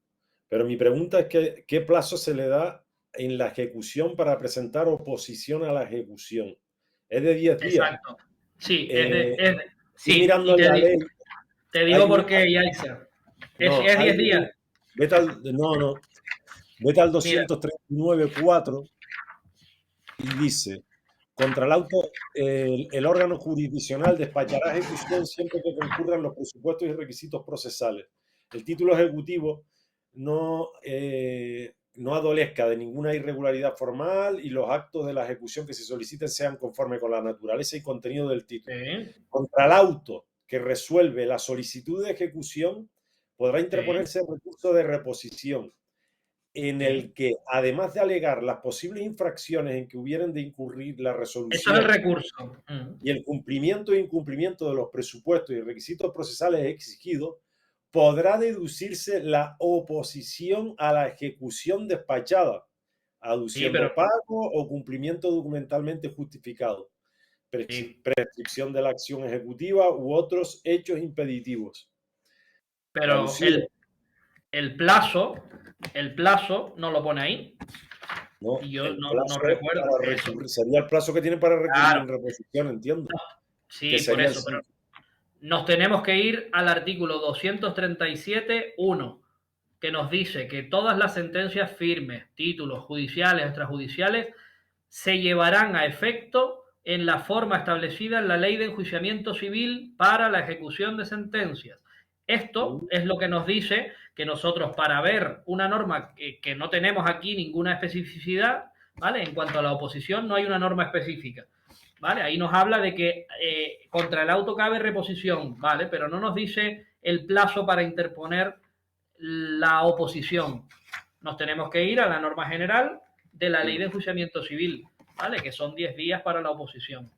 C: pero mi pregunta es que, ¿qué plazo se le da en la ejecución para presentar oposición a la ejecución? ¿Es de 10 días?
A: Exacto. Sí,
C: sí, mirando en la ley.
A: Te digo por qué, Yaisa. Es 10 días.
C: Vete al 239.4 y dice: contra el auto, el órgano jurisdiccional despachará ejecución siempre que concurran los presupuestos y requisitos procesales. El título ejecutivo no adolezca de ninguna irregularidad formal y los actos de la ejecución que se soliciten sean conforme con la naturaleza y contenido del título. Sí. Contra el auto que resuelve la solicitud de ejecución podrá interponerse el recurso de reposición, en el que, además de alegar las posibles infracciones en que hubieran de incurrir la resolución,
A: eso es el recurso,
C: y el cumplimiento e incumplimiento de los presupuestos y requisitos procesales exigidos, podrá deducirse la oposición a la ejecución despachada, aduciendo pago o cumplimiento documentalmente justificado, prescripción de la acción ejecutiva u otros hechos impeditivos.
A: Pero el plazo no lo pone ahí.
C: No,
A: y yo no recuerdo.
C: Sería el plazo que tienen para recurrir en reposición, entiendo.
A: Sí, por eso. Pero nos tenemos que ir al artículo 237.1, que nos dice que todas las sentencias firmes, títulos judiciales, extrajudiciales, se llevarán a efecto en la forma establecida en la Ley de Enjuiciamiento Civil para la ejecución de sentencias. Esto es lo que nos dice que nosotros, para ver una norma que no tenemos aquí ninguna especificidad, ¿vale? En cuanto a la oposición, no hay una norma específica, ¿vale? Ahí nos habla de que contra el auto cabe reposición, ¿vale? Pero no nos dice el plazo para interponer la oposición. Nos tenemos que ir a la norma general de la Ley de Enjuiciamiento Civil, ¿vale? Que son 10 días para la oposición.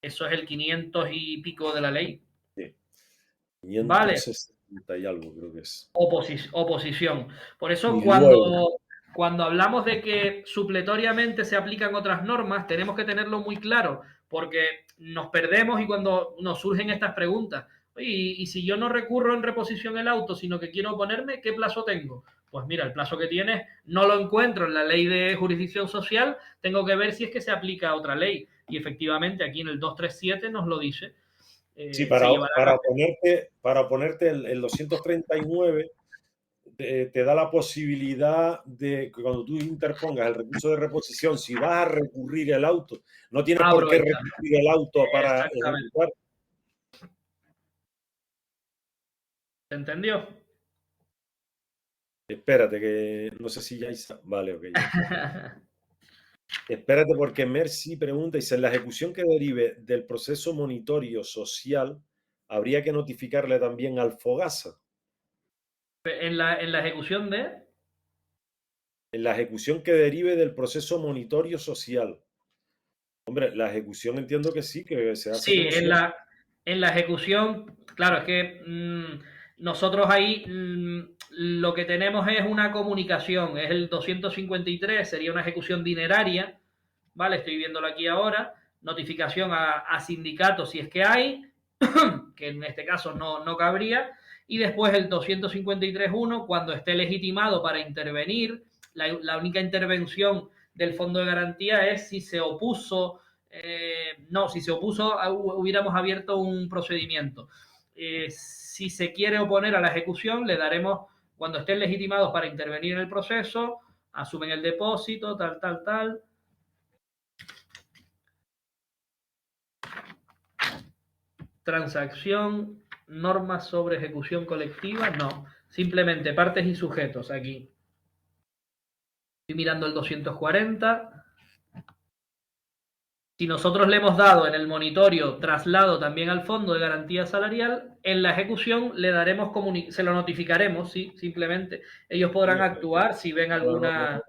A: Eso es el 500 y pico de la ley.
C: Sí. 560 y algo creo que es.
A: Oposición. Por eso cuando hablamos de que supletoriamente se aplican otras normas, tenemos que tenerlo muy claro, porque nos perdemos y cuando nos surgen estas preguntas, y si yo no recurro en reposición el auto, sino que quiero oponerme, ¿qué plazo tengo? Pues mira, el plazo que tienes no lo encuentro en la ley de jurisdicción social, tengo que ver si es que se aplica a otra ley. Y efectivamente aquí en el 237 nos lo dice.
C: Sí, para ponerte el 239 te da la posibilidad de que cuando tú interpongas el recurso de reposición, si vas a recurrir el auto, no tienes por qué
A: Aprovecha.
C: recurrir el auto para
A: Exactamente.
C: ejecutar.
A: ¿Se entendió?
C: Espérate, que no sé si ya... Vale, ok. Espérate, porque Mercy pregunta, dice, en la ejecución que derive del proceso monitorio social, habría que notificarle también al Fogasa.
A: En la ejecución de...
C: En la ejecución que derive del proceso monitorio social. Hombre, la ejecución entiendo que sí, que se hace
A: Sí,
C: como si...
A: en la ejecución, claro, es que nosotros ahí lo que tenemos es una comunicación, es el 253, sería una ejecución dineraria, ¿vale? Estoy viéndolo aquí ahora, notificación a sindicatos si es que hay, que en este caso no cabría, y después el 253.1, cuando esté legitimado para intervenir, la única intervención del fondo de garantía es si se opuso, si se opuso hubiéramos abierto un procedimiento. Si se quiere oponer a la ejecución, le daremos, cuando estén legitimados para intervenir en el proceso, asumen el depósito, tal. Transacción, normas sobre ejecución colectiva, no. Simplemente partes y sujetos aquí. Estoy mirando el 240. Si nosotros le hemos dado en el monitorio traslado también al fondo de garantía salarial, en la ejecución le daremos se lo notificaremos, sí, simplemente. Ellos podrán actuar si ven alguna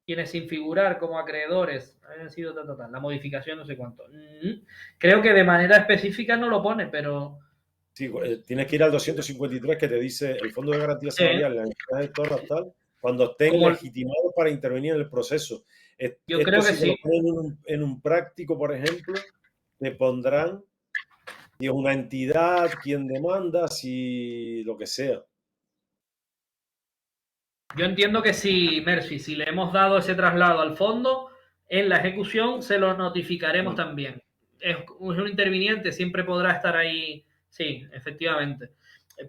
A: quienes sin figurar como acreedores hayan sido tal. La modificación no sé cuánto. Creo que de manera específica no lo pone, pero...
C: Sí, tienes que ir al 253 que te dice el Fondo de Garantía Salarial, las entidades gestoras, tal, cuando estén
A: como,
C: legitimados para intervenir en el proceso.
A: yo
C: Esto
A: creo que
C: si te lo
A: sí.
C: ponen en un práctico, por ejemplo, te pondrán si es una entidad, quién demanda, si lo que sea.
A: Yo entiendo que si, Mercy, si le hemos dado ese traslado al fondo, en la ejecución se lo notificaremos también. Es un interviniente, siempre podrá estar ahí. Sí, efectivamente.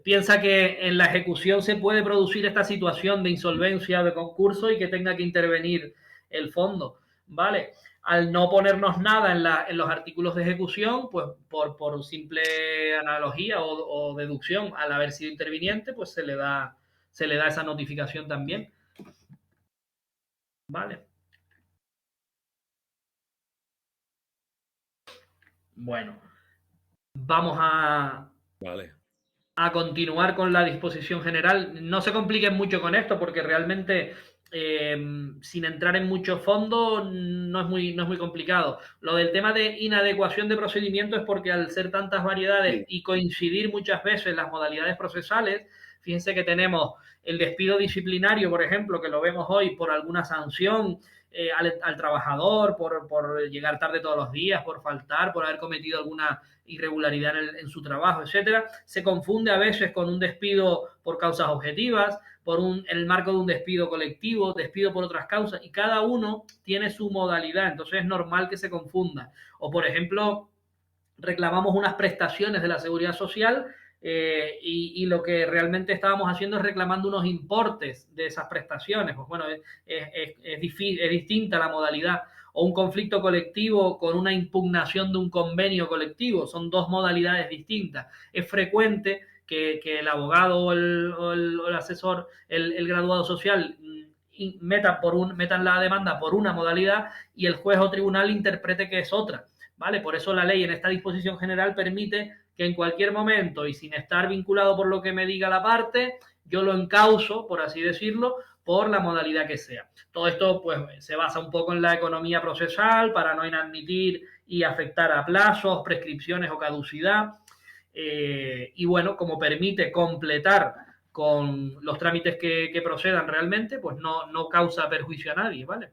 A: Piensa que en la ejecución se puede producir esta situación de insolvencia o de concurso y que tenga que intervenir el fondo, ¿vale? Al no ponernos nada en los artículos de ejecución, pues por simple analogía o deducción, al haber sido interviniente, pues se le da esa notificación también. Vale. Bueno, vamos
C: Vale.
A: a continuar con la disposición general. No se compliquen mucho con esto porque realmente sin entrar en mucho fondo no es muy complicado. Lo del tema de inadecuación de procedimiento es porque al ser tantas variedades y coincidir muchas veces las modalidades procesales, fíjense que tenemos el despido disciplinario, por ejemplo, que lo vemos hoy por alguna sanción al trabajador, por llegar tarde todos los días, por faltar, por haber cometido alguna irregularidad en su trabajo, etcétera, se confunde a veces con un despido por causas objetivas, en el marco de un despido colectivo, despido por otras causas, y cada uno tiene su modalidad, entonces es normal que se confunda. O, por ejemplo, reclamamos unas prestaciones de la seguridad social y lo que realmente estábamos haciendo es reclamando unos importes de esas prestaciones. Pues bueno, es distinta la modalidad. O un conflicto colectivo con una impugnación de un convenio colectivo. Son dos modalidades distintas. Es frecuente que el abogado o el asesor, el graduado social, metan la demanda por una modalidad y el juez o tribunal interprete que es otra. ¿Vale? Por eso la ley en esta disposición general permite que en cualquier momento y sin estar vinculado por lo que me diga la parte, yo lo encauso, por así decirlo, por la modalidad que sea. Todo esto pues se basa un poco en la economía procesal para no inadmitir y afectar a plazos, prescripciones o caducidad. Y bueno, como permite completar con los trámites que procedan realmente, pues no causa perjuicio a nadie, ¿vale?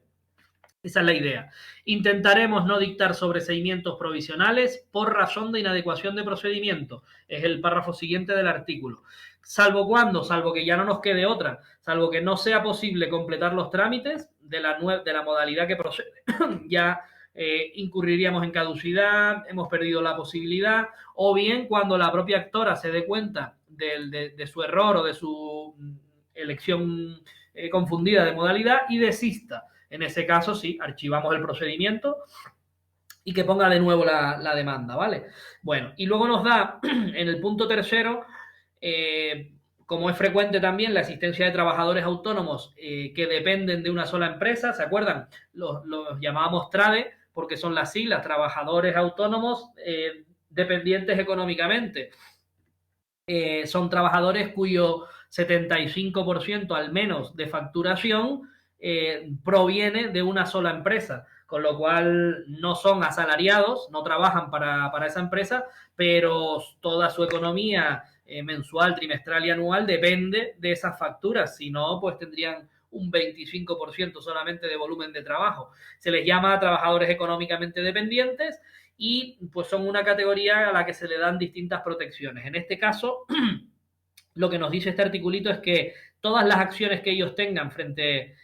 A: Esa es la idea. Intentaremos no dictar sobreseimientos provisionales por razón de inadecuación de procedimiento. Es el párrafo siguiente del artículo. Salvo que ya no nos quede otra, salvo que no sea posible completar los trámites de la modalidad que procede. Ya incurriríamos en caducidad, hemos perdido la posibilidad, o bien cuando la propia actora se dé cuenta de su error o de su elección confundida de modalidad y desista. En ese caso, sí, archivamos el procedimiento y que ponga de nuevo la demanda, ¿vale? Bueno, y luego nos da en el punto tercero, como es frecuente también, la existencia de trabajadores autónomos que dependen de una sola empresa, ¿se acuerdan? Los llamábamos TRADE porque son las siglas, trabajadores autónomos dependientes económicamente. Son trabajadores cuyo 75% al menos de facturación proviene de una sola empresa, con lo cual no son asalariados, no trabajan para esa empresa, pero toda su economía mensual, trimestral y anual depende de esas facturas, si no, pues tendrían un 25% solamente de volumen de trabajo. Se les llama trabajadores económicamente dependientes y pues son una categoría a la que se le dan distintas protecciones. En este caso, lo que nos dice este articulito es que todas las acciones que ellos tengan frente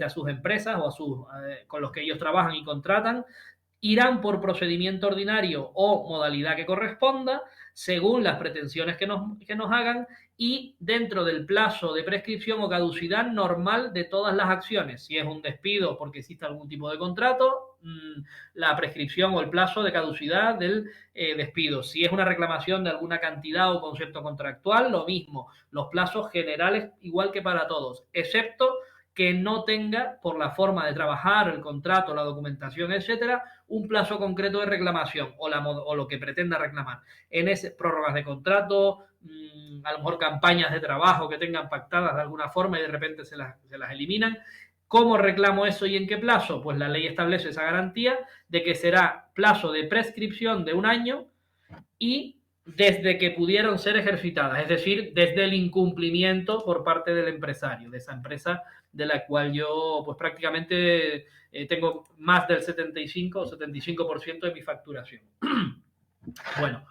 A: a sus empresas o con los que ellos trabajan y contratan, irán por procedimiento ordinario o modalidad que corresponda, según las pretensiones que nos hagan y dentro del plazo de prescripción o caducidad normal de todas las acciones. Si es un despido porque existe algún tipo de contrato, la prescripción o el plazo de caducidad del despido. Si es una reclamación de alguna cantidad o concepto contractual, lo mismo. Los plazos generales igual que para todos, excepto que no tenga, por la forma de trabajar, el contrato, la documentación, etcétera, un plazo concreto de reclamación o lo que pretenda reclamar. En ese, prórrogas de contrato, a lo mejor campañas de trabajo que tengan pactadas de alguna forma y de repente se las eliminan. ¿Cómo reclamo eso y en qué plazo? Pues la ley establece esa garantía de que será plazo de prescripción de 1 año y desde que pudieron ser ejercitadas, es decir, desde el incumplimiento por parte del empresario, de esa empresa de la cual yo pues prácticamente tengo más del 75 o 75% de mi facturación. Bueno,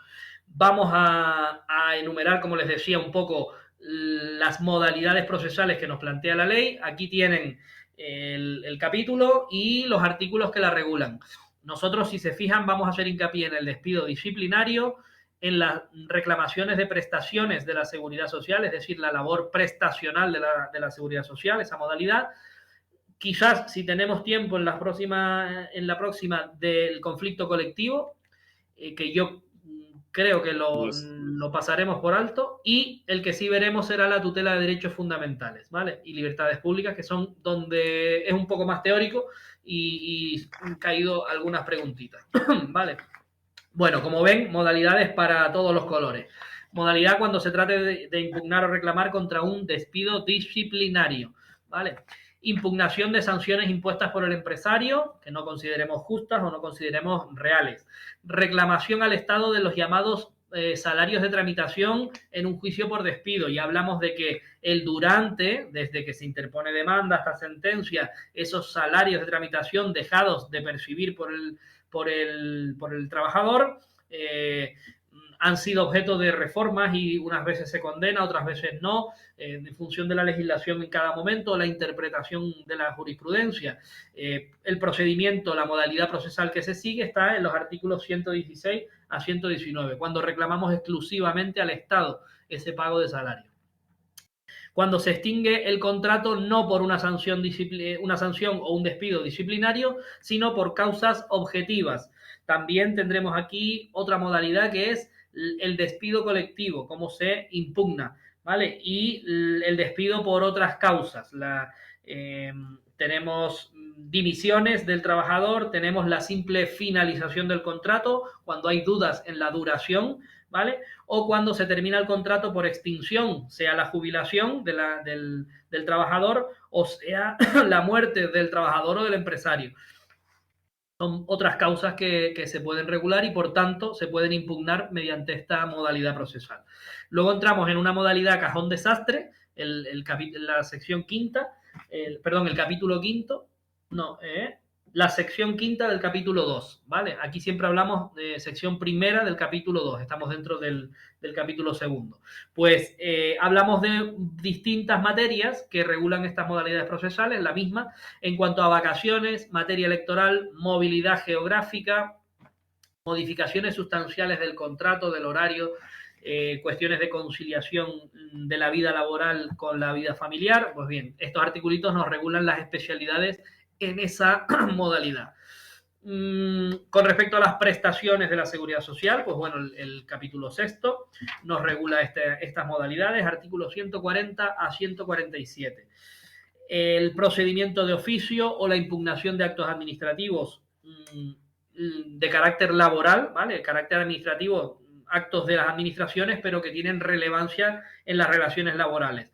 A: vamos a enumerar, como les decía, un poco las modalidades procesales que nos plantea la ley. Aquí tienen el capítulo y los artículos que la regulan. Nosotros, si se fijan, vamos a hacer hincapié en el despido disciplinario, en las reclamaciones de prestaciones de la seguridad social, es decir, la labor prestacional de la seguridad social, esa modalidad. Quizás, si tenemos tiempo en la próxima del conflicto colectivo, que yo creo que lo pasaremos por alto, y el que sí veremos será la tutela de derechos fundamentales, ¿vale? Y libertades públicas, que son donde es un poco más teórico y han caído algunas preguntitas, ¿vale? Bueno, como ven, modalidades para todos los colores. Modalidad cuando se trate de impugnar o reclamar contra un despido disciplinario, ¿vale? Impugnación de sanciones impuestas por el empresario, que no consideremos justas o no consideremos reales. Reclamación al Estado de los llamados salarios de tramitación en un juicio por despido. Ya hablamos de que desde que se interpone demanda hasta sentencia, esos salarios de tramitación dejados de percibir por el trabajador han sido objeto de reformas y unas veces se condena, otras veces no, en función de la legislación en cada momento, la interpretación de la jurisprudencia. El procedimiento, la modalidad procesal que se sigue está en los artículos 116 a 119, cuando reclamamos exclusivamente al Estado ese pago de salario. Cuando se extingue el contrato no por una sanción o un despido disciplinario, sino por causas objetivas. También tendremos aquí otra modalidad que es el despido colectivo, cómo se impugna, ¿vale? Y el despido por otras causas. Tenemos dimisiones del trabajador, tenemos la simple finalización del contrato, cuando hay dudas en la duración, ¿vale? O cuando se termina el contrato por extinción, sea la jubilación del trabajador o sea la muerte del trabajador o del empresario. Son otras causas que se pueden regular y, por tanto, se pueden impugnar mediante esta modalidad procesal. Luego entramos en una modalidad cajón desastre, la sección quinta, el capítulo quinto, la sección quinta del capítulo 2, ¿vale? Aquí siempre hablamos de sección primera del capítulo 2, estamos dentro del capítulo segundo. Pues hablamos de distintas materias que regulan estas modalidades procesales, la misma, en cuanto a vacaciones, materia electoral, movilidad geográfica, modificaciones sustanciales del contrato, del horario, cuestiones de conciliación de la vida laboral con la vida familiar. Pues bien, estos articulitos nos regulan las especialidades en esa modalidad. Con respecto a las prestaciones de la Seguridad Social, pues bueno, el capítulo sexto nos regula estas modalidades, artículos 140 a 147. El procedimiento de oficio o la impugnación de actos administrativos de carácter laboral, ¿vale? El carácter administrativo, actos de las administraciones, pero que tienen relevancia en las relaciones laborales.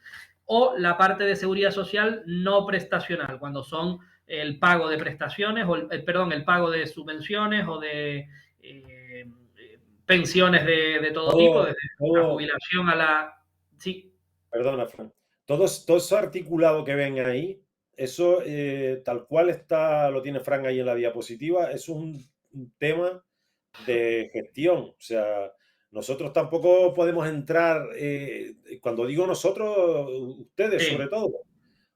A: O la parte de seguridad social no prestacional, cuando son el pago de prestaciones, o el pago de subvenciones o de pensiones de todo tipo, desde la jubilación a la... Sí.
C: Perdona, Fran. Todo ese articulado que ven ahí, eso tal cual está, lo tiene Fran ahí en la diapositiva, es un tema de gestión. O sea, nosotros tampoco podemos entrar, cuando digo nosotros, ustedes sobre todo,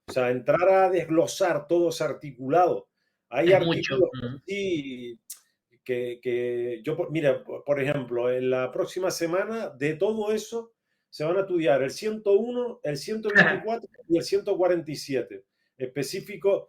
C: o sea, entrar a desglosar todo ese articulado. Hay artículos que yo, mira, por ejemplo, en la próxima semana de todo eso se van a estudiar el 101, el 124 y el 147, específico,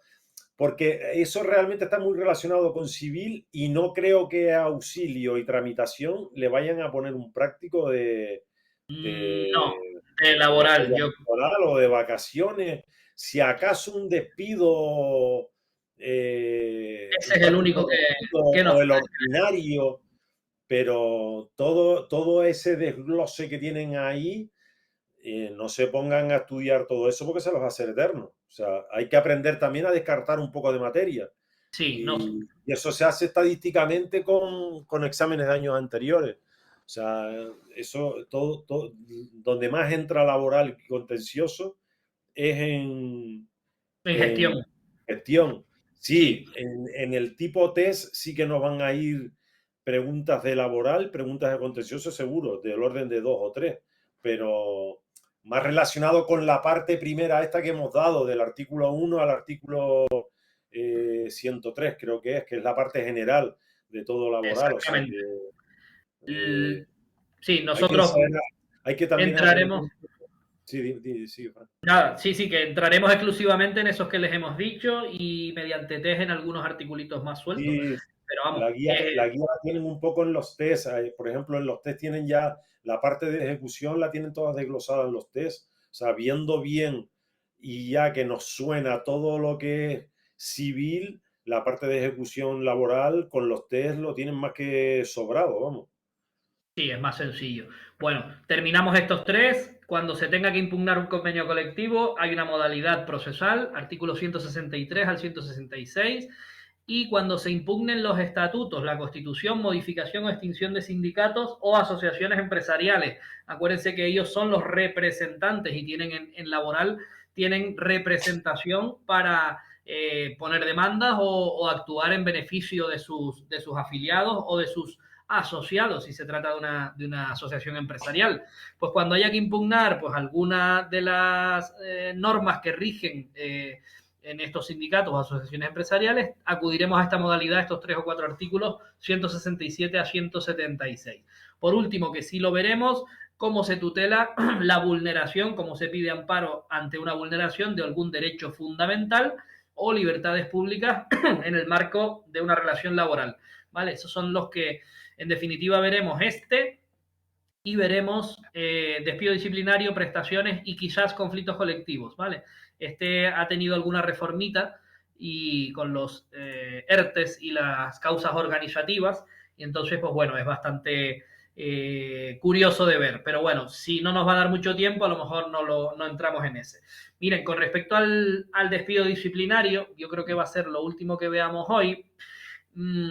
C: porque eso realmente está muy relacionado con civil y no creo que a auxilio y tramitación le vayan a poner un práctico de
A: laboral,
C: laboral o de vacaciones. Si acaso un despido,
A: ese es el único que no.
C: O el ordinario, pero todo ese desglose que tienen ahí, no se pongan a estudiar todo eso porque se los va a hacer eterno. O sea, hay que aprender también a descartar un poco de materia.
A: Sí,
C: y eso se hace estadísticamente con exámenes de años anteriores. O sea, eso, todo, donde más entra laboral y contencioso es en
A: gestión.
C: Gestión. Sí, en el tipo test sí que nos van a ir preguntas de laboral, preguntas de contencioso seguro, del orden de 2 o 3, pero más relacionado con la parte primera esta que hemos dado, del artículo 1 al artículo 103, creo que es la parte general de todo laboral. O sea,
A: sí, nosotros
C: hay que también
A: entraremos...
C: Sí,
A: nada, sí, que entraremos exclusivamente en esos que les hemos dicho y mediante test en algunos articulitos más sueltos.
C: Sí,
A: pero vamos,
C: la guía la tienen un poco en los test. Por ejemplo, en los test tienen ya la parte de ejecución, la tienen todas desglosadas en los test. O sea, viendo bien y ya que nos suena todo lo que es civil, la parte de ejecución laboral con los test lo tienen más que sobrado, vamos.
A: Sí, es más sencillo. Bueno, terminamos estos tres. Cuando se tenga que impugnar un convenio colectivo, hay una modalidad procesal, artículo 163 al 166, y cuando se impugnen los estatutos, la constitución, modificación o extinción de sindicatos o asociaciones empresariales. Acuérdense que ellos son los representantes y tienen en laboral, tienen representación para poner demandas o actuar en beneficio de sus afiliados o de sus asociados, si se trata de una asociación empresarial. Pues cuando haya que impugnar pues alguna de las normas que rigen en estos sindicatos o asociaciones empresariales, acudiremos a esta modalidad, estos 3 o 4 artículos, 167 a 176. Por último, que sí lo veremos, cómo se tutela la vulneración, cómo se pide amparo ante una vulneración de algún derecho fundamental o libertades públicas en el marco de una relación laboral. ¿Vale? Esos son los que, en definitiva, veremos y veremos despido disciplinario, prestaciones y quizás conflictos colectivos, ¿vale? Ha tenido alguna reformita y con los ERTES y las causas organizativas, y entonces, pues bueno, es bastante curioso de ver. Pero bueno, si no nos va a dar mucho tiempo, a lo mejor no entramos en ese. Miren, con respecto al despido disciplinario, yo creo que va a ser lo último que veamos hoy.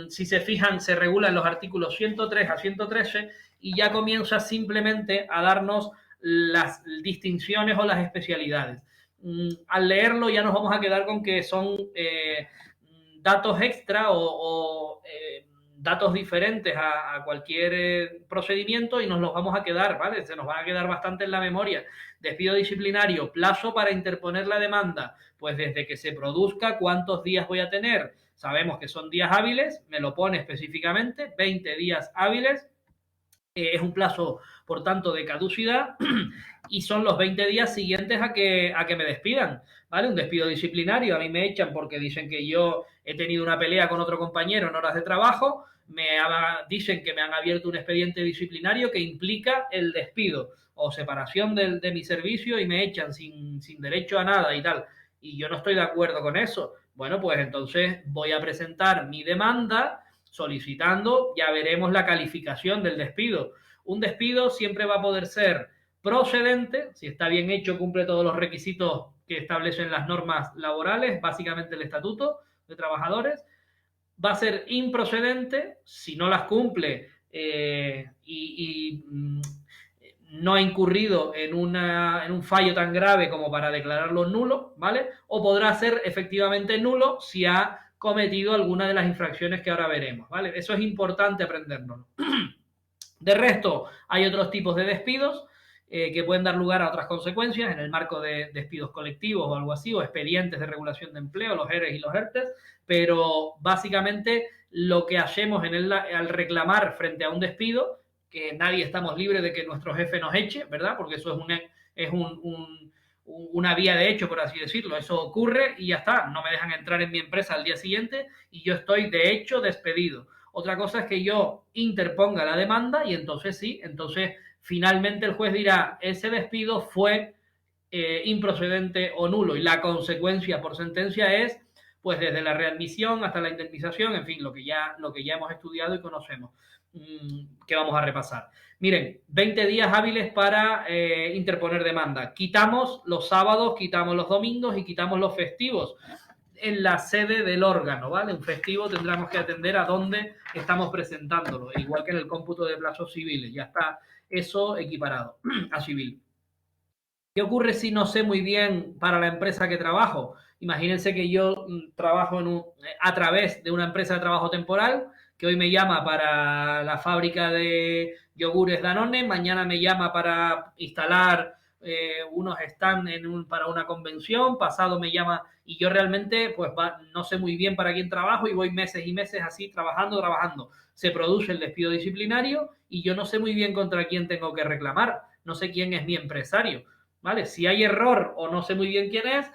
A: Si se fijan, se regulan los artículos 103 a 113 y ya comienza simplemente a darnos las distinciones o las especialidades. Al leerlo ya nos vamos a quedar con que son datos extra o datos diferentes a cualquier procedimiento y nos los vamos a quedar, ¿vale? Se nos van a quedar bastante en la memoria. Despido disciplinario, plazo para interponer la demanda, pues desde que se produzca, ¿cuántos días voy a tener? Sabemos que son días hábiles, me lo pone específicamente, 20 días hábiles, Es un plazo, por tanto, de caducidad y son los 20 días siguientes a que me despidan, ¿vale? Un despido disciplinario, a mí me echan porque dicen que yo he tenido una pelea con otro compañero en horas de trabajo, dicen que me han abierto un expediente disciplinario que implica el despido o separación de mi servicio y me echan sin derecho a nada y tal. Y yo no estoy de acuerdo con eso. Bueno, pues entonces voy a presentar mi demanda solicitando, ya veremos la calificación del despido. Un despido siempre va a poder ser procedente, si está bien hecho, cumple todos los requisitos que establecen las normas laborales, básicamente el estatuto de trabajadores. Va a ser improcedente si no las cumple no ha incurrido en un fallo tan grave como para declararlo nulo, ¿vale? O podrá ser efectivamente nulo si ha cometido alguna de las infracciones que ahora veremos, ¿vale? Eso es importante aprenderlo. De resto, hay otros tipos de despidos que pueden dar lugar a otras consecuencias en el marco de despidos colectivos o algo así, o expedientes de regulación de empleo, los ERES y los ERTES, pero básicamente lo que hacemos al reclamar frente a un despido, que nadie estamos libres de que nuestro jefe nos eche, ¿verdad? Porque eso es una vía de hecho, por así decirlo. Eso ocurre y ya está. No me dejan entrar en mi empresa al día siguiente y yo estoy de hecho despedido. Otra cosa es que yo interponga la demanda y entonces sí, entonces finalmente el juez dirá, ese despido fue improcedente o nulo y la consecuencia por sentencia es pues desde la readmisión hasta la indemnización, en fin, lo que ya hemos estudiado y conocemos, que vamos a repasar. Miren, 20 días hábiles para interponer demanda. Quitamos los sábados, quitamos los domingos y quitamos los festivos en la sede del órgano, ¿vale? Un festivo tendremos que atender a dónde estamos presentándolo, igual que en el cómputo de plazos civiles, ya está eso equiparado a civil. ¿Qué ocurre si no sé muy bien para la empresa que trabajo? Imagínense que yo trabajo a través de una empresa de trabajo temporal que hoy me llama para la fábrica de yogures Danone, mañana me llama para instalar unos stands para una convención, pasado me llama y yo realmente pues no sé muy bien para quién trabajo y voy meses y meses así trabajando. Se produce el despido disciplinario y yo no sé muy bien contra quién tengo que reclamar, no sé quién es mi empresario. ¿Vale? Si hay error o no sé muy bien quién es,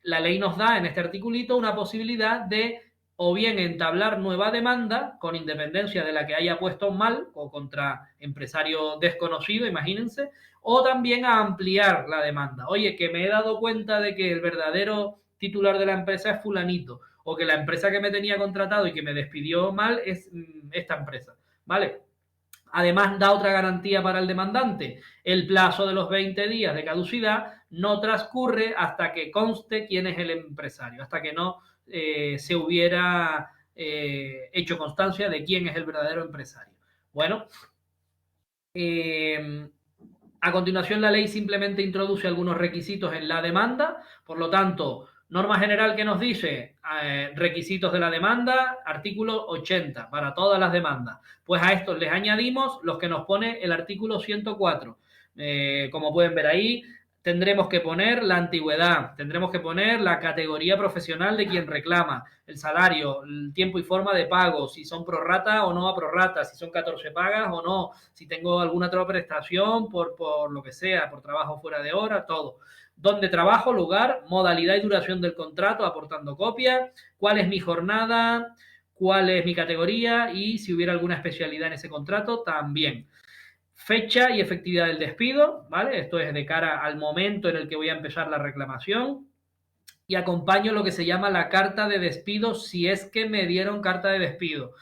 A: la ley nos da en este articulito una posibilidad de o bien entablar nueva demanda con independencia de la que haya puesto mal o contra empresario desconocido, imagínense, o también a ampliar la demanda. Oye, que me he dado cuenta de que el verdadero titular de la empresa es fulanito o que la empresa que me tenía contratado y que me despidió mal es esta empresa, ¿vale? Además, da otra garantía para el demandante. El plazo de los 20 días de caducidad no transcurre hasta que conste quién es el empresario, hasta que no se hubiera hecho constancia de quién es el verdadero empresario. Bueno, a continuación la ley simplemente introduce algunos requisitos en la demanda, por lo tanto, norma general que nos dice requisitos de la demanda, artículo 80 para todas las demandas. Pues a estos les añadimos los que nos pone el artículo 104. Como pueden ver ahí, tendremos que poner la antigüedad, tendremos que poner la categoría profesional de quien reclama, el salario, el tiempo y forma de pago, si son prorrata o no a prorrata, si son 14 pagas o no, si tengo alguna otra prestación por lo que sea, por trabajo fuera de hora, todo. Dónde trabajo, lugar, modalidad y duración del contrato, aportando copia, cuál es mi jornada, cuál es mi categoría y si hubiera alguna especialidad en ese contrato, también. Fecha y efectividad del despido, ¿vale? Esto es de cara al momento en el que voy a empezar la reclamación. Y acompaño lo que se llama la carta de despido si es que me dieron carta de despido.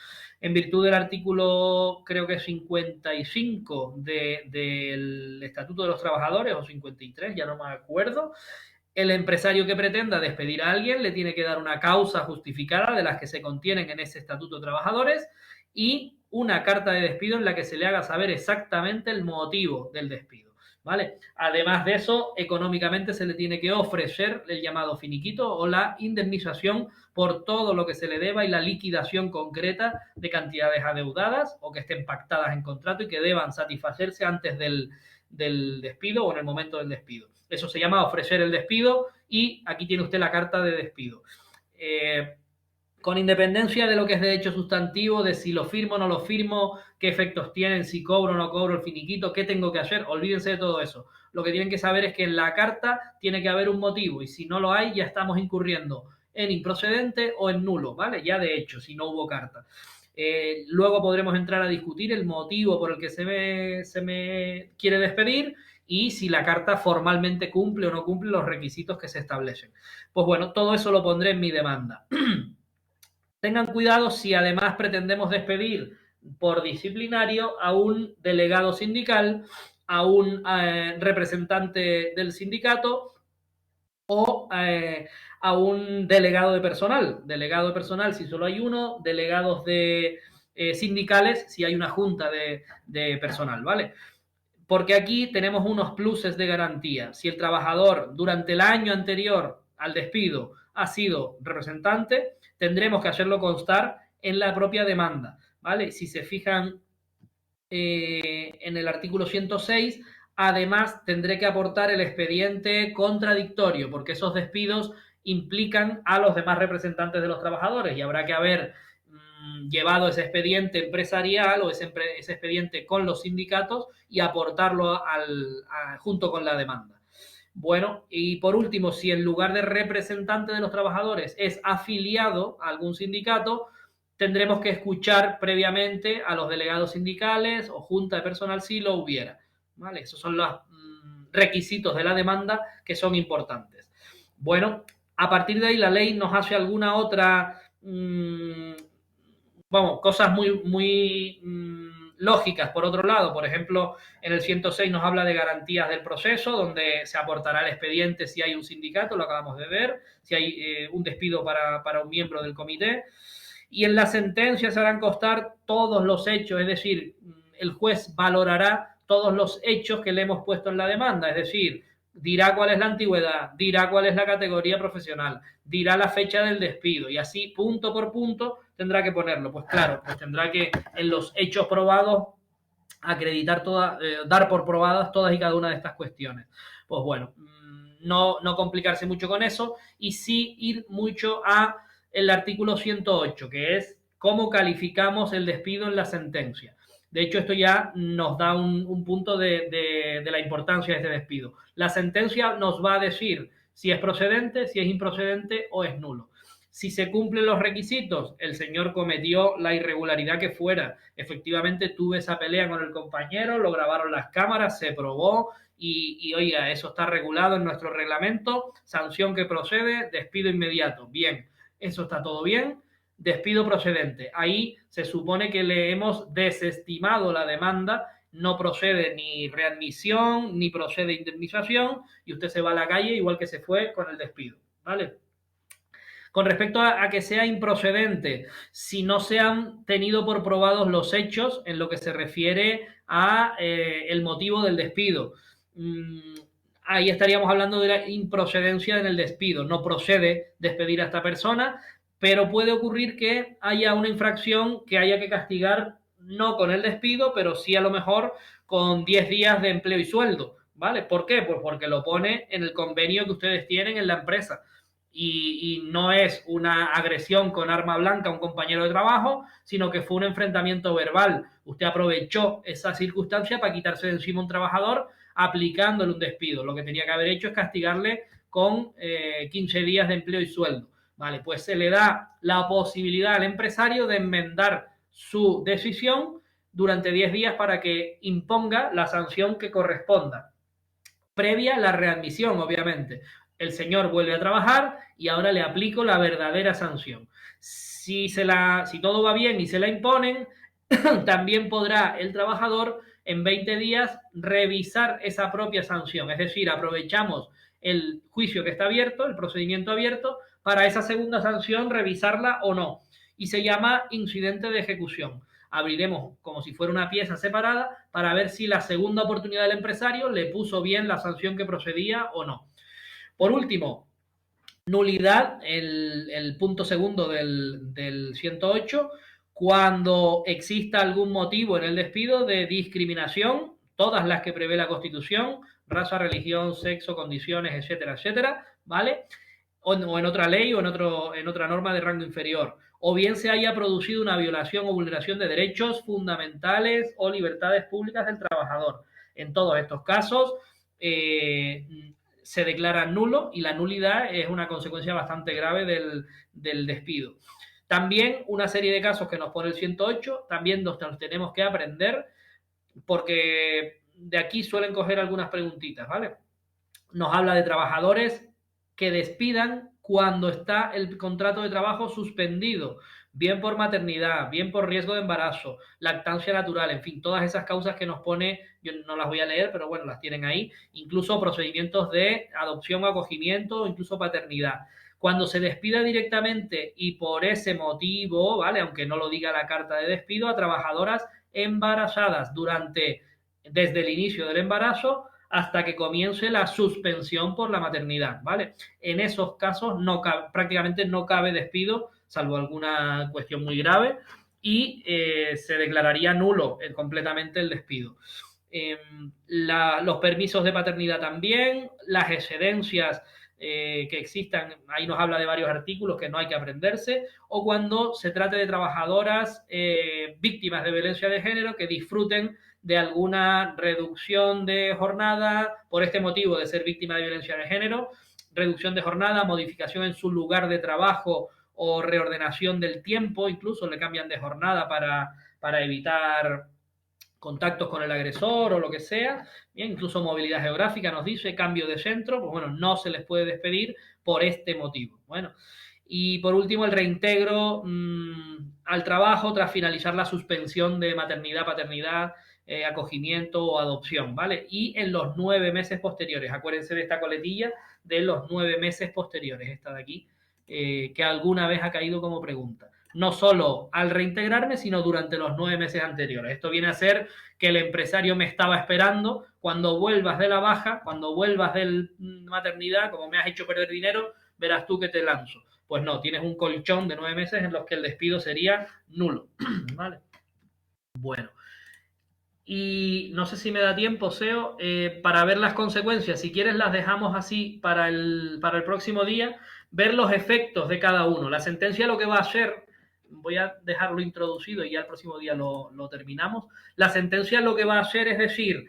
A: En virtud del artículo, creo que 55 del Estatuto de los Trabajadores, o 53, ya no me acuerdo, el empresario que pretenda despedir a alguien le tiene que dar una causa justificada de las que se contienen en ese Estatuto de Trabajadores y una carta de despido en la que se le haga saber exactamente el motivo del despido, ¿vale? Además de eso, económicamente se le tiene que ofrecer el llamado finiquito o la indemnización por todo lo que se le deba y la liquidación concreta de cantidades adeudadas o que estén pactadas en contrato y que deban satisfacerse antes del despido o en el momento del despido. Eso se llama ofrecer el despido y aquí tiene usted la carta de despido. con independencia de lo que es derecho sustantivo, de si lo firmo o no lo firmo, qué efectos tienen, si cobro o no cobro el finiquito, qué tengo que hacer, olvídense de todo eso. Lo que tienen que saber es que en la carta tiene que haber un motivo y si no lo hay ya estamos incurriendo en improcedente o en nulo, ¿vale? Ya de hecho, si no hubo carta. Luego podremos entrar a discutir el motivo por el que se me quiere despedir y si la carta formalmente cumple o no cumple los requisitos que se establecen. Pues bueno, todo eso lo pondré en mi demanda. Tengan cuidado si además pretendemos despedir por disciplinario a un delegado sindical, a un representante del sindicato o a un delegado de personal. Delegado de personal si solo hay uno, delegados de sindicales si hay una junta de personal, ¿vale? Porque aquí tenemos unos pluses de garantía. Si el trabajador durante el año anterior al despido ha sido representante, tendremos que hacerlo constar en la propia demanda, ¿vale? Si se fijan en el artículo 106, además tendré que aportar el expediente contradictorio, porque esos despidos implican a los demás representantes de los trabajadores y habrá que haber llevado ese expediente empresarial o ese expediente con los sindicatos y aportarlo junto con la demanda. Bueno, y por último, si en lugar de representante de los trabajadores es afiliado a algún sindicato, tendremos que escuchar previamente a los delegados sindicales o junta de personal si lo hubiera, ¿vale? Esos son los requisitos de la demanda que son importantes. Bueno, a partir de ahí la ley nos hace alguna otra cosas muy lógicas por otro lado. Por ejemplo, en el 106 nos habla de garantías del proceso, donde se aportará el expediente si hay un sindicato, lo acabamos de ver, si hay un despido para un miembro del comité. Y en la sentencia se harán constar todos los hechos, es decir, el juez valorará todos los hechos que le hemos puesto en la demanda, es decir, dirá cuál es la antigüedad, dirá cuál es la categoría profesional, dirá la fecha del despido y así punto por punto tendrá que ponerlo. Pues claro, pues tendrá que en los hechos probados acreditar dar por probadas todas y cada una de estas cuestiones. Pues bueno, no complicarse mucho con eso y sí ir mucho a el artículo 108, que es cómo calificamos el despido en la sentencia. De hecho, esto ya nos da un punto de la importancia de este despido. La sentencia nos va a decir si es procedente, si es improcedente o es nulo. Si se cumplen los requisitos, el señor cometió la irregularidad que fuera. Efectivamente, tuve esa pelea con el compañero, lo grabaron las cámaras, se probó y oiga, eso está regulado en nuestro reglamento. Sanción que procede, despido inmediato. Bien, eso está todo bien. Despido procedente. Ahí se supone que le hemos desestimado la demanda, no procede ni readmisión, ni procede indemnización, y usted se va a la calle igual que se fue con el despido, ¿vale? Con respecto a que sea improcedente, si no se han tenido por probados los hechos en lo que se refiere a el motivo del despido. Ahí estaríamos hablando de la improcedencia en el despido. No procede despedir a esta persona, pero puede ocurrir que haya una infracción que haya que castigar no con el despido, pero sí a lo mejor con 10 días de empleo y sueldo, ¿vale? ¿Por qué? Pues porque lo pone en el convenio que ustedes tienen en la empresa. Y no es una agresión con arma blanca a un compañero de trabajo, sino que fue un enfrentamiento verbal. Usted aprovechó esa circunstancia para quitarse de encima a un trabajador aplicándole un despido. Lo que tenía que haber hecho es castigarle con 15 días de empleo y sueldo. Vale, pues se le da la posibilidad al empresario de enmendar su decisión durante 10 días para que imponga la sanción que corresponda, previa a la readmisión, obviamente. El señor vuelve a trabajar y ahora le aplico la verdadera sanción. Si todo va bien y se la imponen, también podrá el trabajador en 20 días revisar esa propia sanción. Es decir, aprovechamos el juicio que está abierto, el procedimiento abierto, para esa segunda sanción revisarla o no. Y se llama incidente de ejecución. Abriremos como si fuera una pieza separada para ver si la segunda oportunidad del empresario le puso bien la sanción que procedía o no. Por último, nulidad, el punto segundo del 108, cuando exista algún motivo en el despido de discriminación, todas las que prevé la Constitución, raza, religión, sexo, condiciones, etcétera, etcétera, ¿vale? O en otra ley o en otra norma de rango inferior. o bien se haya producido una violación o vulneración de derechos fundamentales o libertades públicas del trabajador. En todos estos casos se declara nulo y la nulidad es una consecuencia bastante grave del despido. También una serie de casos que nos pone el 108, también nos tenemos que aprender, porque de aquí suelen coger algunas preguntitas, ¿vale? Nos habla de trabajadores que despidan cuando está el contrato de trabajo suspendido, bien por maternidad, bien por riesgo de embarazo, lactancia natural, en fin, todas esas causas que nos pone, yo no las voy a leer, pero bueno, las tienen ahí, incluso procedimientos de adopción o acogimiento, incluso paternidad. Cuando se despida directamente y por ese motivo, ¿vale? Aunque no lo diga la carta de despido, a trabajadoras embarazadas desde el inicio del embarazo hasta que comience la suspensión por la maternidad, ¿vale? En esos casos prácticamente no cabe despido, salvo alguna cuestión muy grave, y se declararía nulo completamente el despido. Los permisos de paternidad también, las excedencias que existan, ahí nos habla de varios artículos que no hay que aprenderse, o cuando se trate de trabajadoras víctimas de violencia de género que disfruten de alguna reducción de jornada por este motivo de ser víctima de violencia de género, reducción de jornada, modificación en su lugar de trabajo o reordenación del tiempo, incluso le cambian de jornada para evitar contactos con el agresor o lo que sea, bien, incluso movilidad geográfica nos dice, cambio de centro, pues bueno, no se les puede despedir por este motivo. Bueno, y por último el reintegro al trabajo tras finalizar la suspensión de maternidad, paternidad, acogimiento o adopción, ¿vale? Y en los 9 meses posteriores, acuérdense de esta coletilla de los 9 meses posteriores, esta de aquí, que alguna vez ha caído como pregunta. No solo al reintegrarme, sino durante los 9 meses anteriores. Esto viene a ser que el empresario me estaba esperando, cuando vuelvas de la baja, cuando vuelvas de maternidad, como me has hecho perder dinero, verás tú que te lanzo. Pues no, tienes un colchón de 9 meses en los que el despido sería nulo. ¿Vale? Bueno. Y no sé si me da tiempo, Seo, para ver las consecuencias. Si quieres las dejamos así para el próximo día, ver los efectos de cada uno. La sentencia lo que va a hacer, voy a dejarlo introducido y ya el próximo día lo terminamos. La sentencia lo que va a hacer es decir,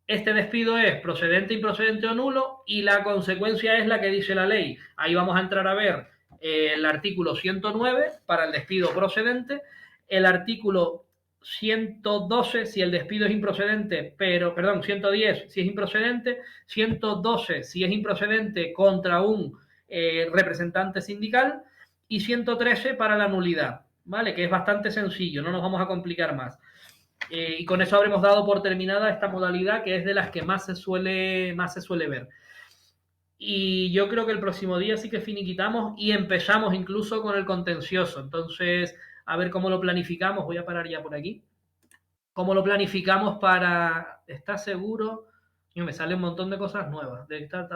A: este despido es procedente, improcedente o nulo y la consecuencia es la que dice la ley. Ahí vamos a entrar a ver el artículo 109 para el despido procedente, el artículo 112 si el despido es improcedente, 110 si es improcedente, 112 si es improcedente contra un representante sindical y 113 para la nulidad, ¿vale? Que es bastante sencillo, no nos vamos a complicar más. Y con eso habremos dado por terminada esta modalidad que es de las que más se suele ver. Y yo creo que el próximo día sí que finiquitamos y empezamos incluso con el contencioso. Entonces, a ver cómo lo planificamos. Voy a parar ya por aquí. ¿Cómo lo planificamos para... ¿Estás seguro? Me sale un montón de cosas nuevas. De tal.